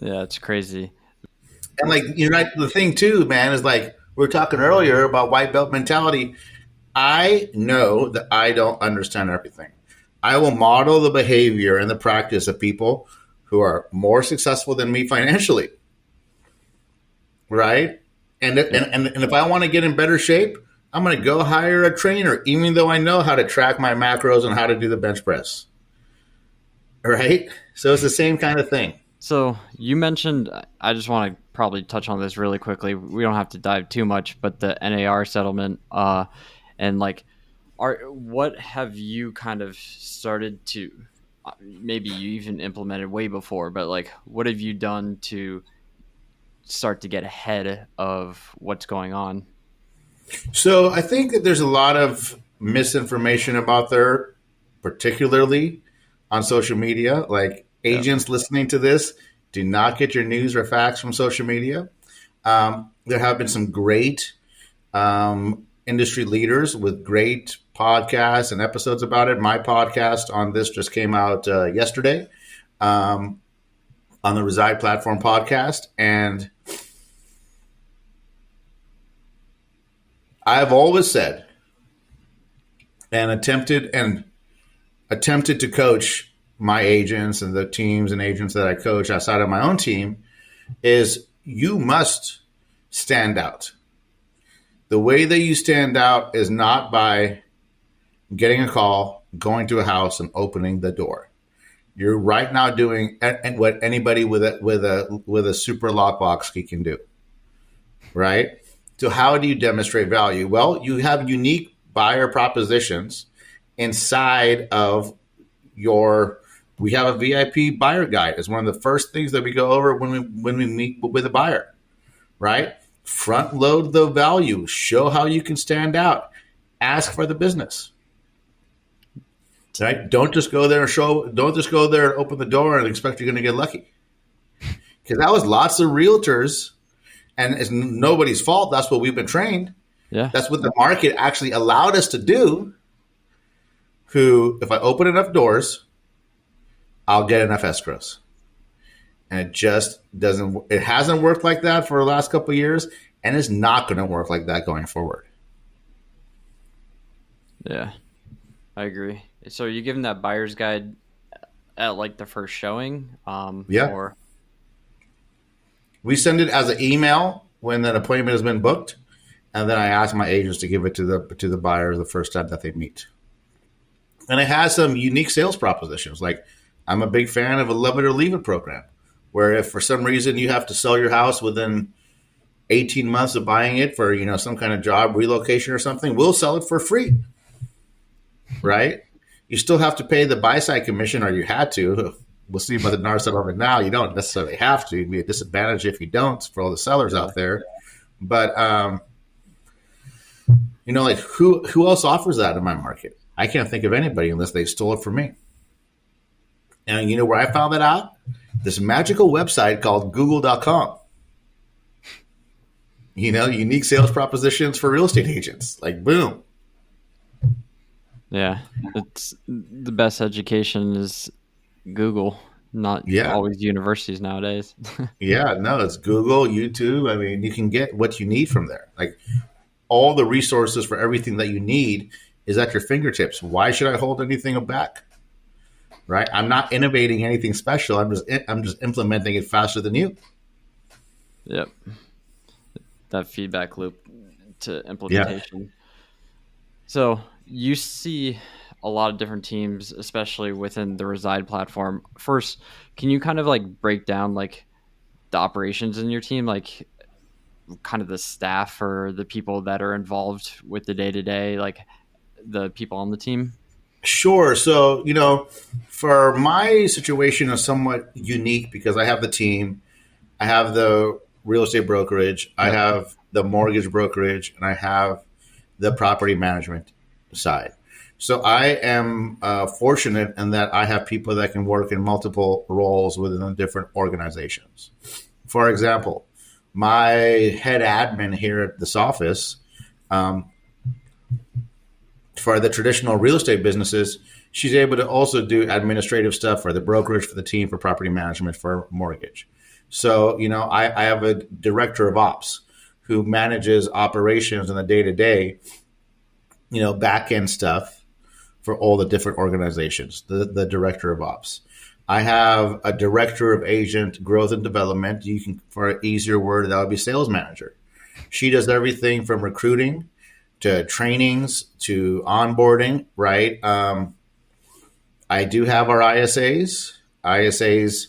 yeah, it's crazy. And like, the thing too, man, is like, we were talking earlier about white belt mentality. I know that I don't understand everything. I will model the behavior and the practice of people who are more successful than me financially. Right? And if I want to get in better shape, I'm going to go hire a trainer, even though I know how to track my macros and how to do the bench press. Right? So it's the same kind of thing. So you mentioned, I just want to probably touch on this really quickly. We don't have to dive too much, but the NAR settlement, and like, what have you kind of started to, maybe you even implemented way before, but like, what have you done to start to get ahead of what's going on? So I think that there's a lot of misinformation about there, particularly on social media. Like agents listening to this, do not get your news or facts from social media. There have been some great industry leaders with great podcasts and episodes about it. My podcast on this just came out yesterday on the Reside platform podcast. And I've always said and attempted to coach my agents and the teams and agents that I coach outside of my own team is you must stand out. The way that you stand out is not by getting a call, going to a house, and opening the door. You're right now doing what anybody with a super lockbox key can do, right? So how do you demonstrate value? Well, you have unique buyer propositions inside of your. We have a VIP buyer guide. It's one of the first things that we go over when we meet with a buyer, right? Front load the value, show how you can stand out, ask for the business. Right? Don't just go there and open the door and expect you're going to get lucky. Because that was lots of realtors, and it's nobody's fault. That's what we've been trained. Yeah. That's what the market actually allowed us to do. Who, if I open enough doors, I'll get enough escrows. And it just doesn't, it hasn't worked like that for the last couple of years, and it's not going to work like that going forward. Yeah, I agree. So are you giving that buyer's guide at like the first showing? Yeah. Or... We send it as an email when an appointment has been booked, and then I ask my agents to give it to the buyer the first time that they meet. And it has some unique sales propositions. Like, I'm a big fan of a love it or leave it program, where if for some reason you have to sell your house within 18 months of buying it for, some kind of job relocation or something, we'll sell it for free, right? You still have to pay the buy side commission, or you had to. We'll see about the NAR settlement now. You don't necessarily have to. It'd be a disadvantage if you don't for all the sellers out there. But, like who else offers that in my market? I can't think of anybody unless they stole it from me. And you know where I found that out? This magical website called google.com. Unique sales propositions for real estate agents. Like, boom. Yeah. It's the best education is Google, not always universities nowadays. Yeah, no, it's Google, YouTube. I mean, you can get what you need from there. Like, all the resources for everything that you need is at your fingertips. Why should I hold anything back? Right? I'm not innovating anything special. I'm just implementing it faster than you. Yep. That feedback loop to implementation. Yeah. So you see a lot of different teams, especially within the Reside platform. First, can you kind of like break down like the operations in your team, like kind of the staff or the people that are involved with the day-to-day, like the people on the team? Sure. So, for my situation is somewhat unique because I have the team, I have the real estate brokerage, I have the mortgage brokerage, and I have the property management side. So I am fortunate in that I have people that can work in multiple roles within different organizations. For example, my head admin here at this office, for the traditional real estate businesses, she's able to also do administrative stuff for the brokerage, for the team, for property management, for mortgage. So, I have a director of ops who manages operations on the day-to-day, back end stuff for all the different organizations, the director of ops. I have a director of agent growth and development. You can, for an easier word, that would be sales manager. She does everything from recruiting to trainings to onboarding, right? I do have our ISAs. ISAs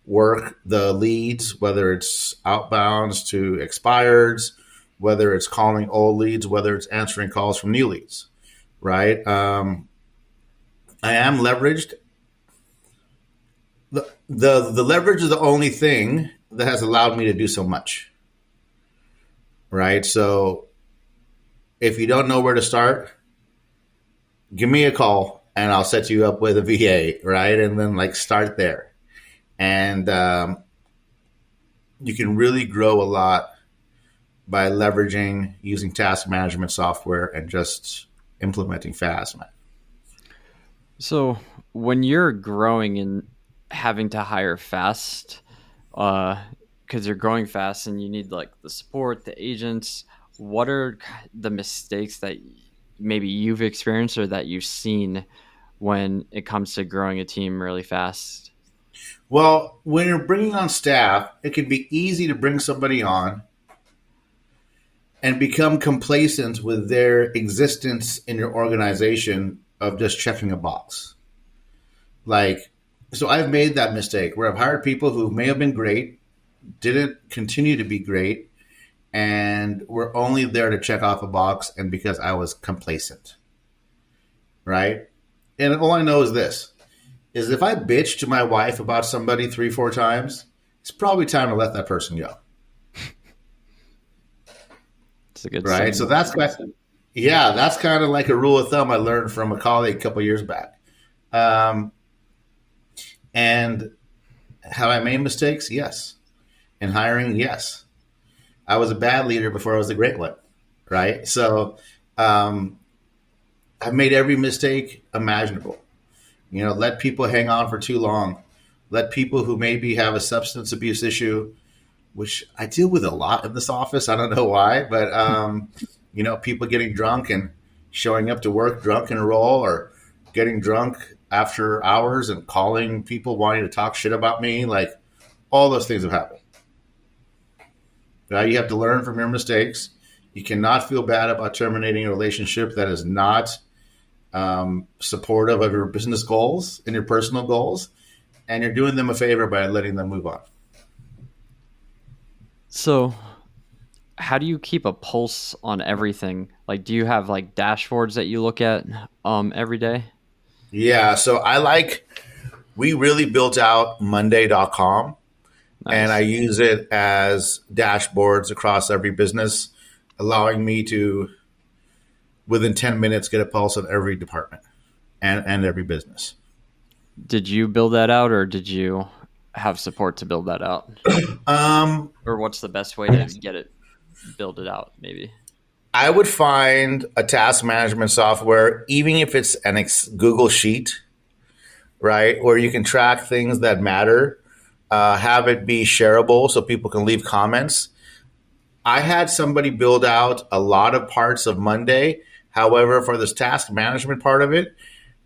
work the leads, whether it's outbounds to expireds, whether it's calling old leads, whether it's answering calls from new leads, right? I am leveraged. The leverage is the only thing that has allowed me to do so much, right? So if you don't know where to start, give me a call and I'll set you up with a VA, right? And then start there. And you can really grow a lot by leveraging using task management software and just implementing fast, man. So when you're growing and having to hire fast, because you're growing fast and you need the support, the agents, what are the mistakes that maybe you've experienced or that you've seen when it comes to growing a team really fast? Well, when you're bringing on staff, it can be easy to bring somebody on and become complacent with their existence in your organization of just checking a box. Like, so I've made that mistake where I've hired people who may have been great, didn't continue to be great, and were only there to check off a box and because I was complacent. Right? And all I know is this is if I bitch to my wife about somebody 3, 4 times, it's probably time to let that person go. It's a good Right. saying. So that's kind of like a rule of thumb I learned from a colleague a couple years back. Um, and have I made mistakes? Yes. In hiring, yes. I was a bad leader before I was a great one. Right. So um, I've made every mistake imaginable. Let people hang on for too long. Let people who maybe have a substance abuse issue, which I deal with a lot in this office. I don't know why, but people getting drunk and showing up to work drunk in a roll, or getting drunk after hours and calling people wanting to talk shit about me. Like, all those things have happened. Right? You have to learn from your mistakes. You cannot feel bad about terminating a relationship that is not supportive of your business goals and your personal goals, and you're doing them a favor by letting them move on. So, how do you keep a pulse on everything? Like, do you have like dashboards that you look at every day? Yeah, so we really built out Monday.com, and I Nice. use it as dashboards across every business, allowing me to, within 10 minutes, get a pulse on every department and every business. Did you build that out, or did you have support to build that out? Um, Or what's the best way to get it build it out? Maybe. I would find a task management software, even if it's Google Sheet, right, where you can track things that matter, have it be shareable so people can leave comments. I had somebody build out a lot of parts of Monday. However, for this task management part of it,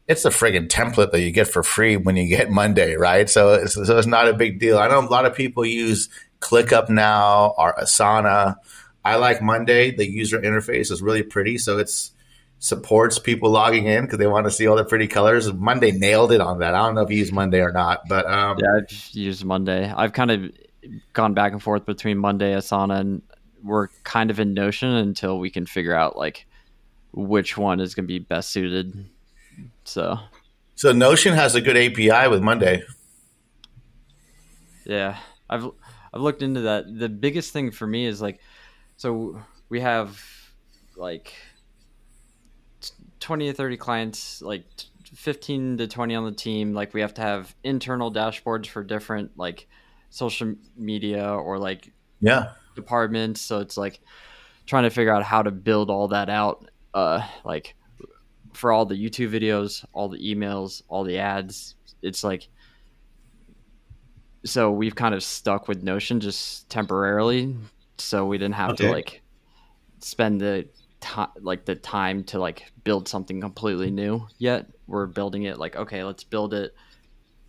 it's a friggin' template that you get for free when you get Monday, right? So it's not a big deal. I know a lot of people use ClickUp now or Asana. I like Monday. The user interface is really pretty, so it's supports people logging in because they want to see all the pretty colors. Monday nailed it on that. I don't know if you use Monday or not, but Yeah, I've used Monday. I've kind of gone back and forth between Monday, Asana, and we're kind of in Notion until we can figure out like which one is going to be best suited. So, so Notion has a good API with Monday. yeah, I've looked into that. The biggest thing for me is like, so we have like 20 to 30 clients, like 15 to 20 on the team. Like we have to have internal dashboards for different like social media or like Yeah. departments. So it's like trying to figure out how to build all that out. Like for all the YouTube videos, all the emails, all the ads. It's like, so we've kind of stuck with Notion just temporarily. So we didn't have to Okay. like spend the time to like build something completely new yet. We're building it like, okay, let's build it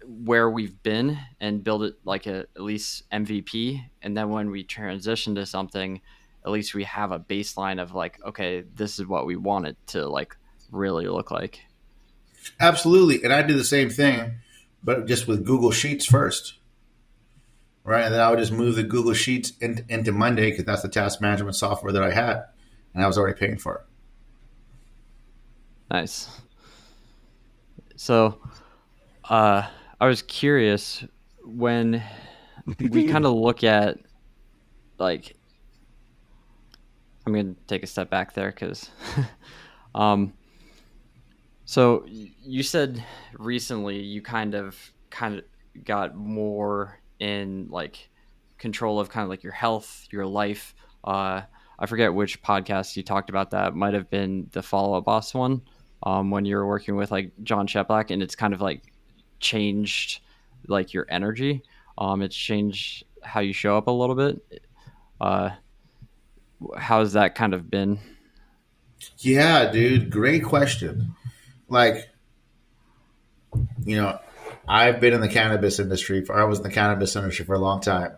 where we've been and build it like at least MVP. And then when we transition to something, at least we have a baseline of like, okay, this is what we want it to like really look like. Absolutely. And I did the same thing, but just with Google Sheets first, right? And then I would just move the Google Sheets into Monday because that's the task management software that I had, and I was already paying for it. Nice. So I was curious when we kind of look at like, I'm going to take a step back there because um, so you said recently you kind of got more in like control of kind of like your health, your life. I forget which podcast you talked about that. Might have been the Follow Up Boss one, when you were working with like John Sheplack, and it's kind of like changed like your energy. It's changed how you show up a little bit. Uh, how's that kind of been? Yeah, dude, great question. Like, you know, I've been in the cannabis industry for, I was in the cannabis industry for a long time.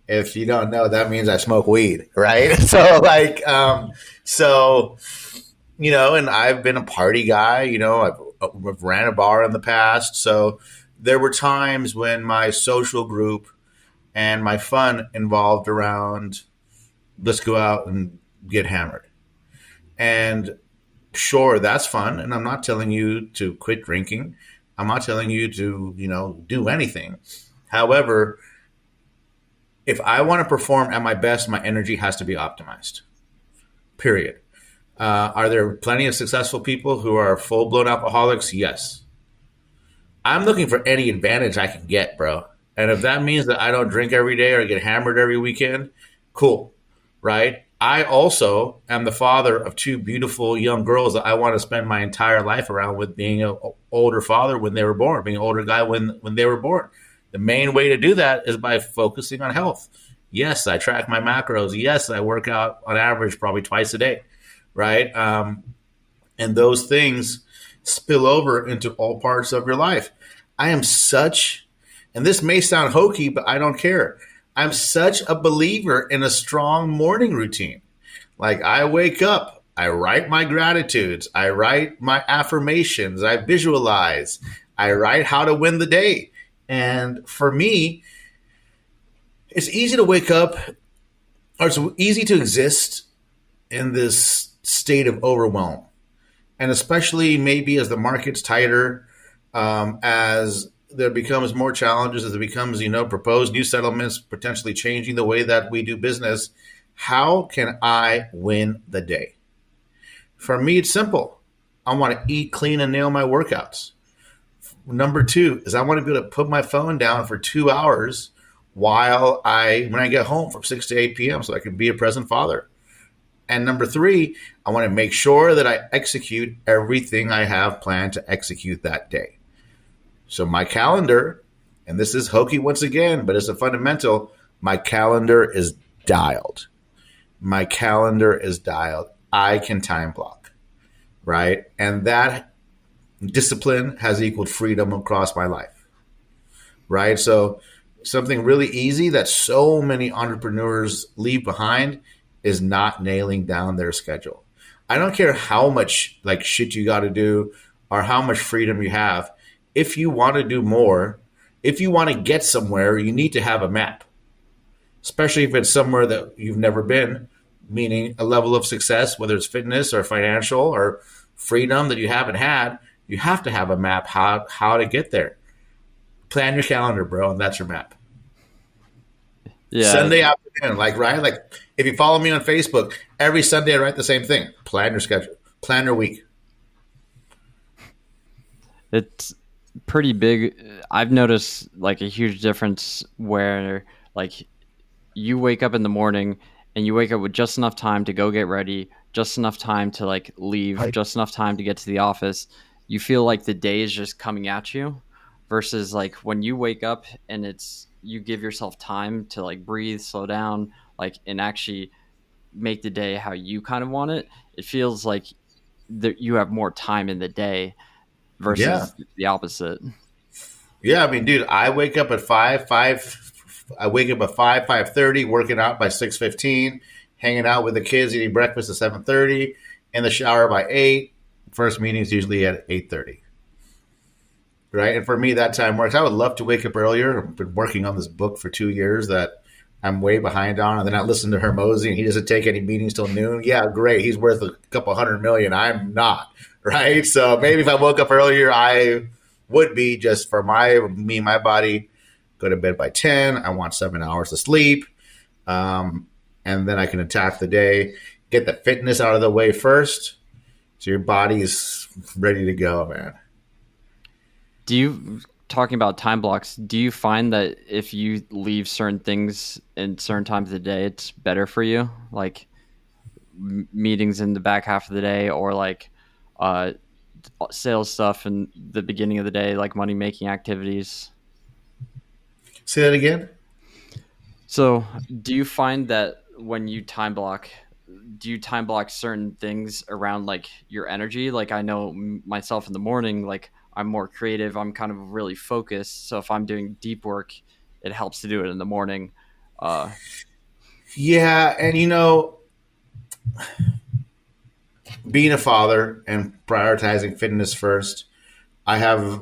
If you don't know, that means I smoke weed, right? So, and I've been a party guy, I've ran a bar in the past. So there were times when my social group and my fun involved around, let's go out and get hammered. And sure, that's fun. And I'm not telling you to quit drinking. I'm not telling you to, do anything. However, if I want to perform at my best, my energy has to be optimized. Period. Are there plenty of successful people who are full blown alcoholics? Yes. I'm looking for any advantage I can get, bro. And if that means that I don't drink every day or get hammered every weekend, cool, right? I also am the father of two beautiful young girls that I want to spend my entire life around with, being an older father when they were born, being an older guy when they were born. The main way to do that is by focusing on health. Yes, I track my macros. Yes, I work out on average probably twice a day, right? And those things spill over into all parts of your life. I am such, and this may sound hokey, but I don't care. I'm such a believer in a strong morning routine. Like, I wake up, I write my gratitudes, I write my affirmations, I visualize, I write how to win the day. And for me, it's easy to wake up, or it's easy to exist in this state of overwhelm. And especially maybe as the market's tighter, as there becomes more challenges, as it becomes, proposed new settlements, potentially changing the way that we do business. How can I win the day? For me, it's simple. I want to eat clean and nail my workouts. Number two is I want to be able to put my phone down for 2 hours when I get home from 6 to 8 p.m. so I can be a present father. And number three, I want to make sure that I execute everything I have planned to execute that day. So my calendar, and this is hokey once again, but it's a fundamental, my calendar is dialed. My calendar is dialed. I can time block, right? And that discipline has equaled freedom across my life, right? So something really easy that so many entrepreneurs leave behind is not nailing down their schedule. I don't care how much like shit you got to do or how much freedom you have. If you want to do more, if you want to get somewhere, you need to have a map, especially if it's somewhere that you've never been, meaning a level of success, whether it's fitness or financial or freedom that you haven't had. You have to have a map how to get there. Plan your calendar, bro, and that's your map. Yeah, Sunday afternoon, like, right? Like, if you follow me on Facebook, every Sunday I write the same thing. Plan your schedule. Plan your week. it's pretty big. I've noticed like a huge difference where like you wake up in the morning and you wake up with just enough time to go get ready, just enough time to like leave, just enough time to get to the office. You feel like the day is just coming at you versus like when you wake up and it's you give yourself time to like breathe, slow down, like and actually make the day how you kind of want it. It feels like that you have more time in the day Yeah. versus the opposite. Yeah. I mean, dude, I wake up at I wake up at 5:30, working out by 6:15, hanging out with the kids, eating breakfast at 7:30, in the shower by 8. First meeting is usually at 8:30. Right. And for me, that time works. I would love to wake up earlier. I've been working on this book for 2 years that I'm way behind on. And then I listen to Hermosi and he doesn't take any meetings till noon. Yeah, great. He's worth a couple hundred million. I'm not. Right. So maybe if I woke up earlier, I would be just for my body, go to bed by 10. I want 7 hours of sleep. And then I can attack the day, get the fitness out of the way first. So your body's ready to go, man. Do you talking about time blocks? Do you find that if you leave certain things in certain times of the day, it's better for you? Like meetings in the back half of the day, or like uh, sales stuff in the beginning of the day, like money making activities. Say that again. So, do you find that when you time block, do you time block certain things around like your energy? Like I know myself in the morning, like I'm more creative. I'm kind of really focused. So if I'm doing deep work, it helps to do it in the morning. Uh, Yeah, and being a father and prioritizing fitness first, I have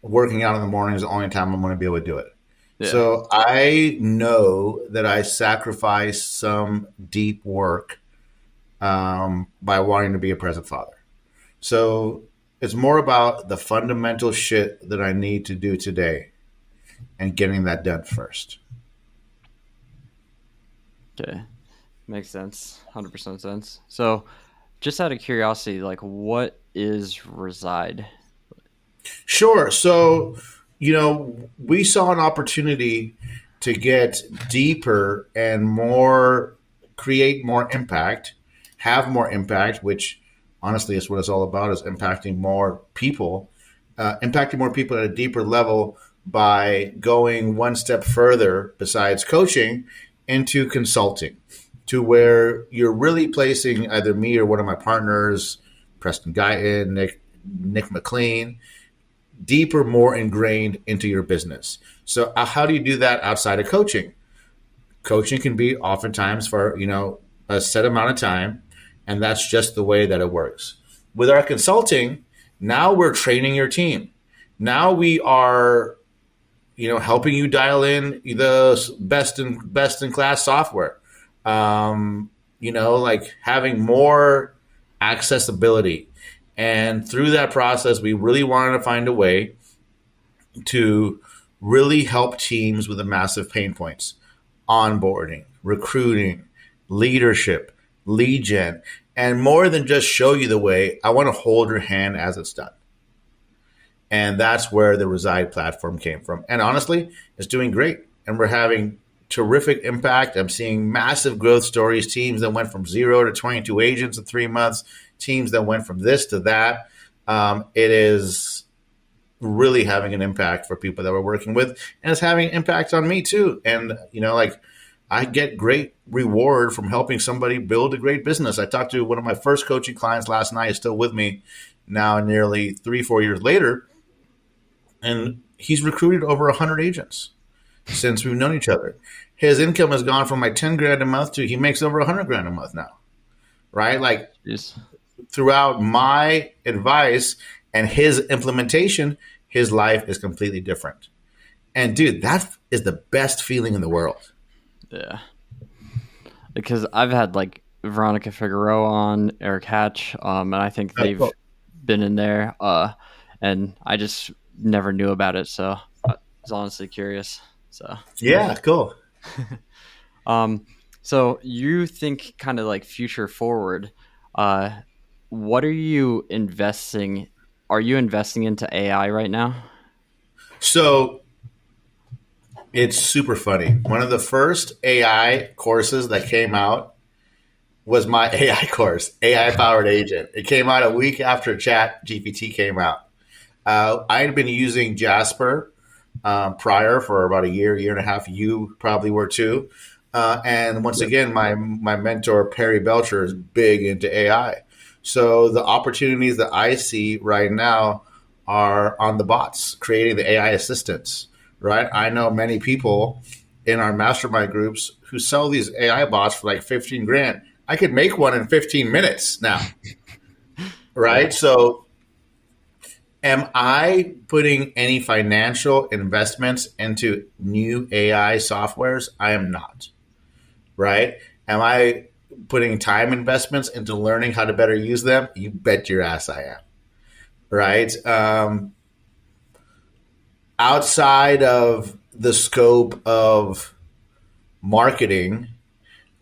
working out in the morning is the only time I'm going to be able to do it. yeah. So I know that I sacrifice some deep work by wanting to be a present father. So it's more about the fundamental shit that I need to do today and getting that done first. Okay. Makes sense. 100% sense. So just out of curiosity, like what is Reside? Sure. So, we saw an opportunity to get deeper and create more impact, have more impact, which honestly is what it's all about, is impacting more people at a deeper level by going one step further besides coaching into consulting, to where you're really placing either me or one of my partners, Preston Guyton, Nick McLean, deeper, more ingrained into your business. So how do you do that outside of coaching? Coaching can be oftentimes for, a set amount of time, and that's just the way that it works. With our consulting, now we're training your team. Now we are, helping you dial in the best in class software. Like having more accessibility. And through that process, we really wanted to find a way to really help teams with the massive pain points: onboarding, recruiting, leadership, lead gen. And more than just show you the way, I want to hold your hand as it's done. And that's where the Reside platform came from. And honestly, it's doing great. And we're having terrific impact. I'm seeing massive growth stories, teams that went from 0 to 22 agents in 3 months, teams that went from this to that. It is really having an impact for people that we're working with, and it's having impact on me too. And I get great reward from helping somebody build a great business. I talked to one of my first coaching clients last night, is still with me now nearly 3-4 years later, and he's recruited over 100 agents since we've known each other. His income has gone from like 10 grand a month to he makes over 100 grand a month now, right? Like, Jeez. Throughout my advice and his implementation, his life is completely different. And dude, that is the best feeling in the world. Yeah. Because I've had like Veronica Figueroa on, Eric Hatch, and I think they've been in there, and I just never knew about it, so I was honestly curious. So yeah, cool. So you think kind of like future forward. What are you investing? Are you investing into AI right now? So it's super funny. One of the first AI courses that came out was my AI course, AI Powered Agent. It came out a week after Chat GPT came out. I had been using Jasper prior for about a year and a half. You probably were too. And once again, my mentor, Perry Belcher, is big into AI. So the opportunities that I see right now are on the bots, creating the AI assistants, right? I know many people in our mastermind groups who sell these AI bots for like 15 grand. I could make one in 15 minutes now, right? Yeah. So am I putting any financial investments into new AI softwares? I am not, right? Am I putting time investments into learning how to better use them? You bet your ass I am, right? Outside of the scope of marketing,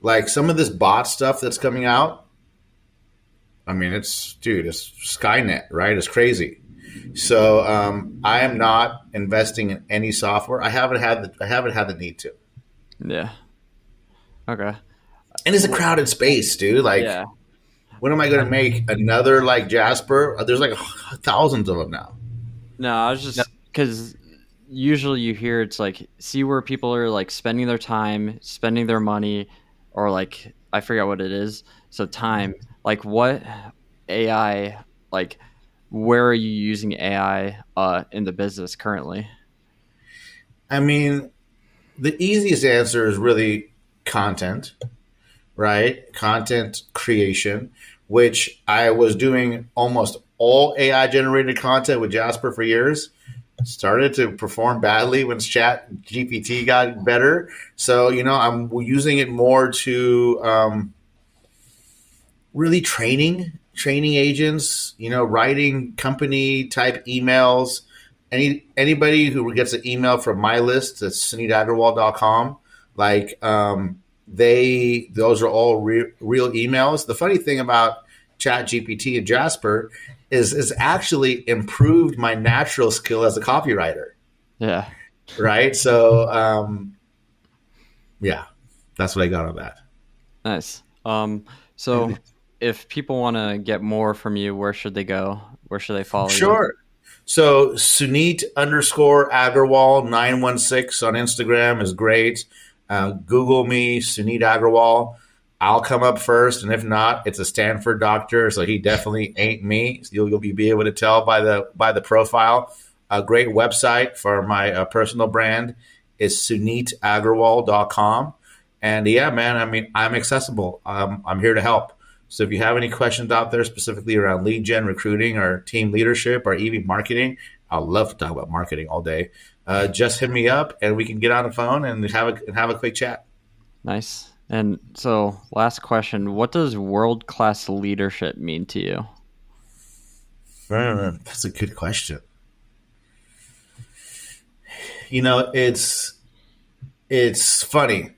like some of this bot stuff that's coming out, I mean, it's Skynet, right? It's crazy. So I am not investing in any software. I haven't had the need to. Yeah. Okay. And it's a crowded space, dude. Like, Yeah. when am I going to make another like Jasper? There's like thousands of them now. No, I was just because usually you hear it's like see where people are like spending their time, spending their money, or like I forget what it is. So time, like what AI, like where are you using AI in the business currently? I mean, the easiest answer is really content, right? Content creation, which I was doing almost all AI generated content with Jasper for years. Started to perform badly when Chat GPT got better. So, I'm using it more to really training agents, writing company type emails. Anybody who gets an email from my list at suneetagarwal.com, like those are all real emails. The funny thing about Chat GPT and Jasper is it's actually improved my natural skill as a copywriter, Yeah. right? So yeah, that's what I got on that. Nice. So if people want to get more from you, where should they go? Where should they follow you? Sure. So Suneet_Agarwal 916 on Instagram is great. Google me, Suneet Agarwal. I'll come up first, and if not, it's a Stanford doctor, so he definitely ain't me. So you'll be able to tell by the profile. A great website for my personal brand is suneetagarwal.com. And yeah, man, I mean, I'm accessible. I'm here to help. So if you have any questions out there specifically around lead gen, recruiting, or team leadership, or even marketing, I'd love to talk about marketing all day. Just hit me up, and we can get on the phone and have a quick chat. Nice. And so, last question: what does world-class leadership mean to you? That's a good question. It's funny.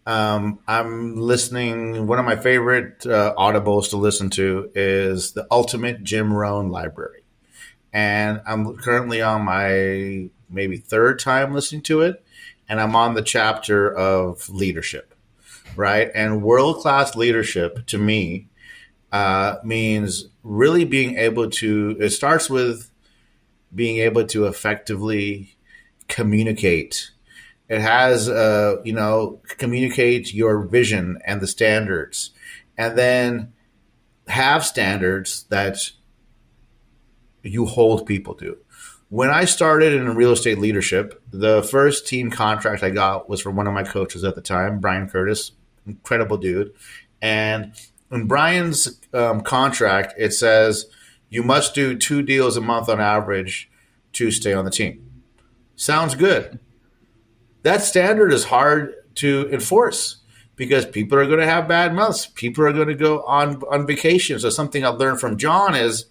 I'm listening. One of my favorite audibles to listen to is the Ultimate Jim Rohn Library, and I'm currently on my maybe third time listening to it, and I'm on the chapter of leadership, right? And world class leadership to me means really being able to. It starts with being able to effectively communicate. It has, communicate your vision and the standards, and then have standards that you hold people to. When I started in real estate leadership, the first team contract I got was from one of my coaches at the time, Brian Curtis, incredible dude. And in Brian's contract, it says you must do 2 deals a month on average to stay on the team. Sounds good. That standard is hard to enforce because people are going to have bad months. People are going to go on vacation. So something I've learned from John is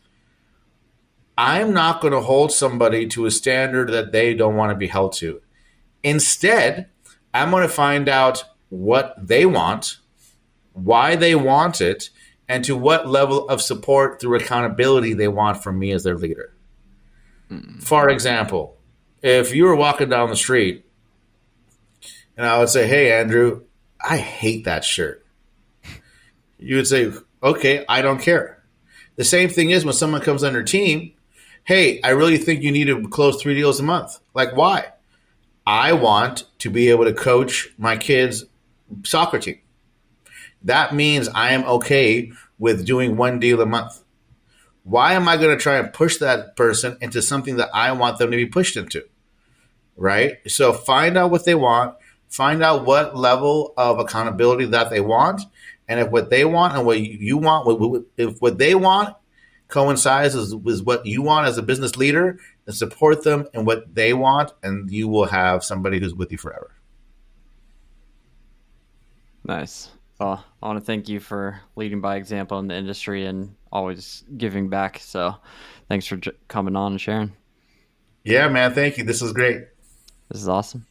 I'm not going to hold somebody to a standard that they don't want to be held to. Instead, I'm going to find out what they want, why they want it, and to what level of support through accountability they want from me as their leader. For example, if you were walking down the street and I would say, "Hey, Andrew, I hate that shirt." You would say, "Okay, I don't care." The same thing is when someone comes on your team, "Hey, I really think you need to close 3 deals a month." Like, why? I want to be able to coach my kids' soccer team. That means I am okay with doing 1 deal a month. Why am I going to try and push that person into something that I want them to be pushed into? Right? So find out what they want, find out what level of accountability that they want, and if what they want and what you want, if what they want coincides with what you want as a business leader, then support them in what they want, and you will have somebody who's with you forever. Nice. Well, I want to thank you for leading by example in the industry and always giving back. So, thanks for coming on and sharing. Yeah, man. Thank you. This is great. This is awesome.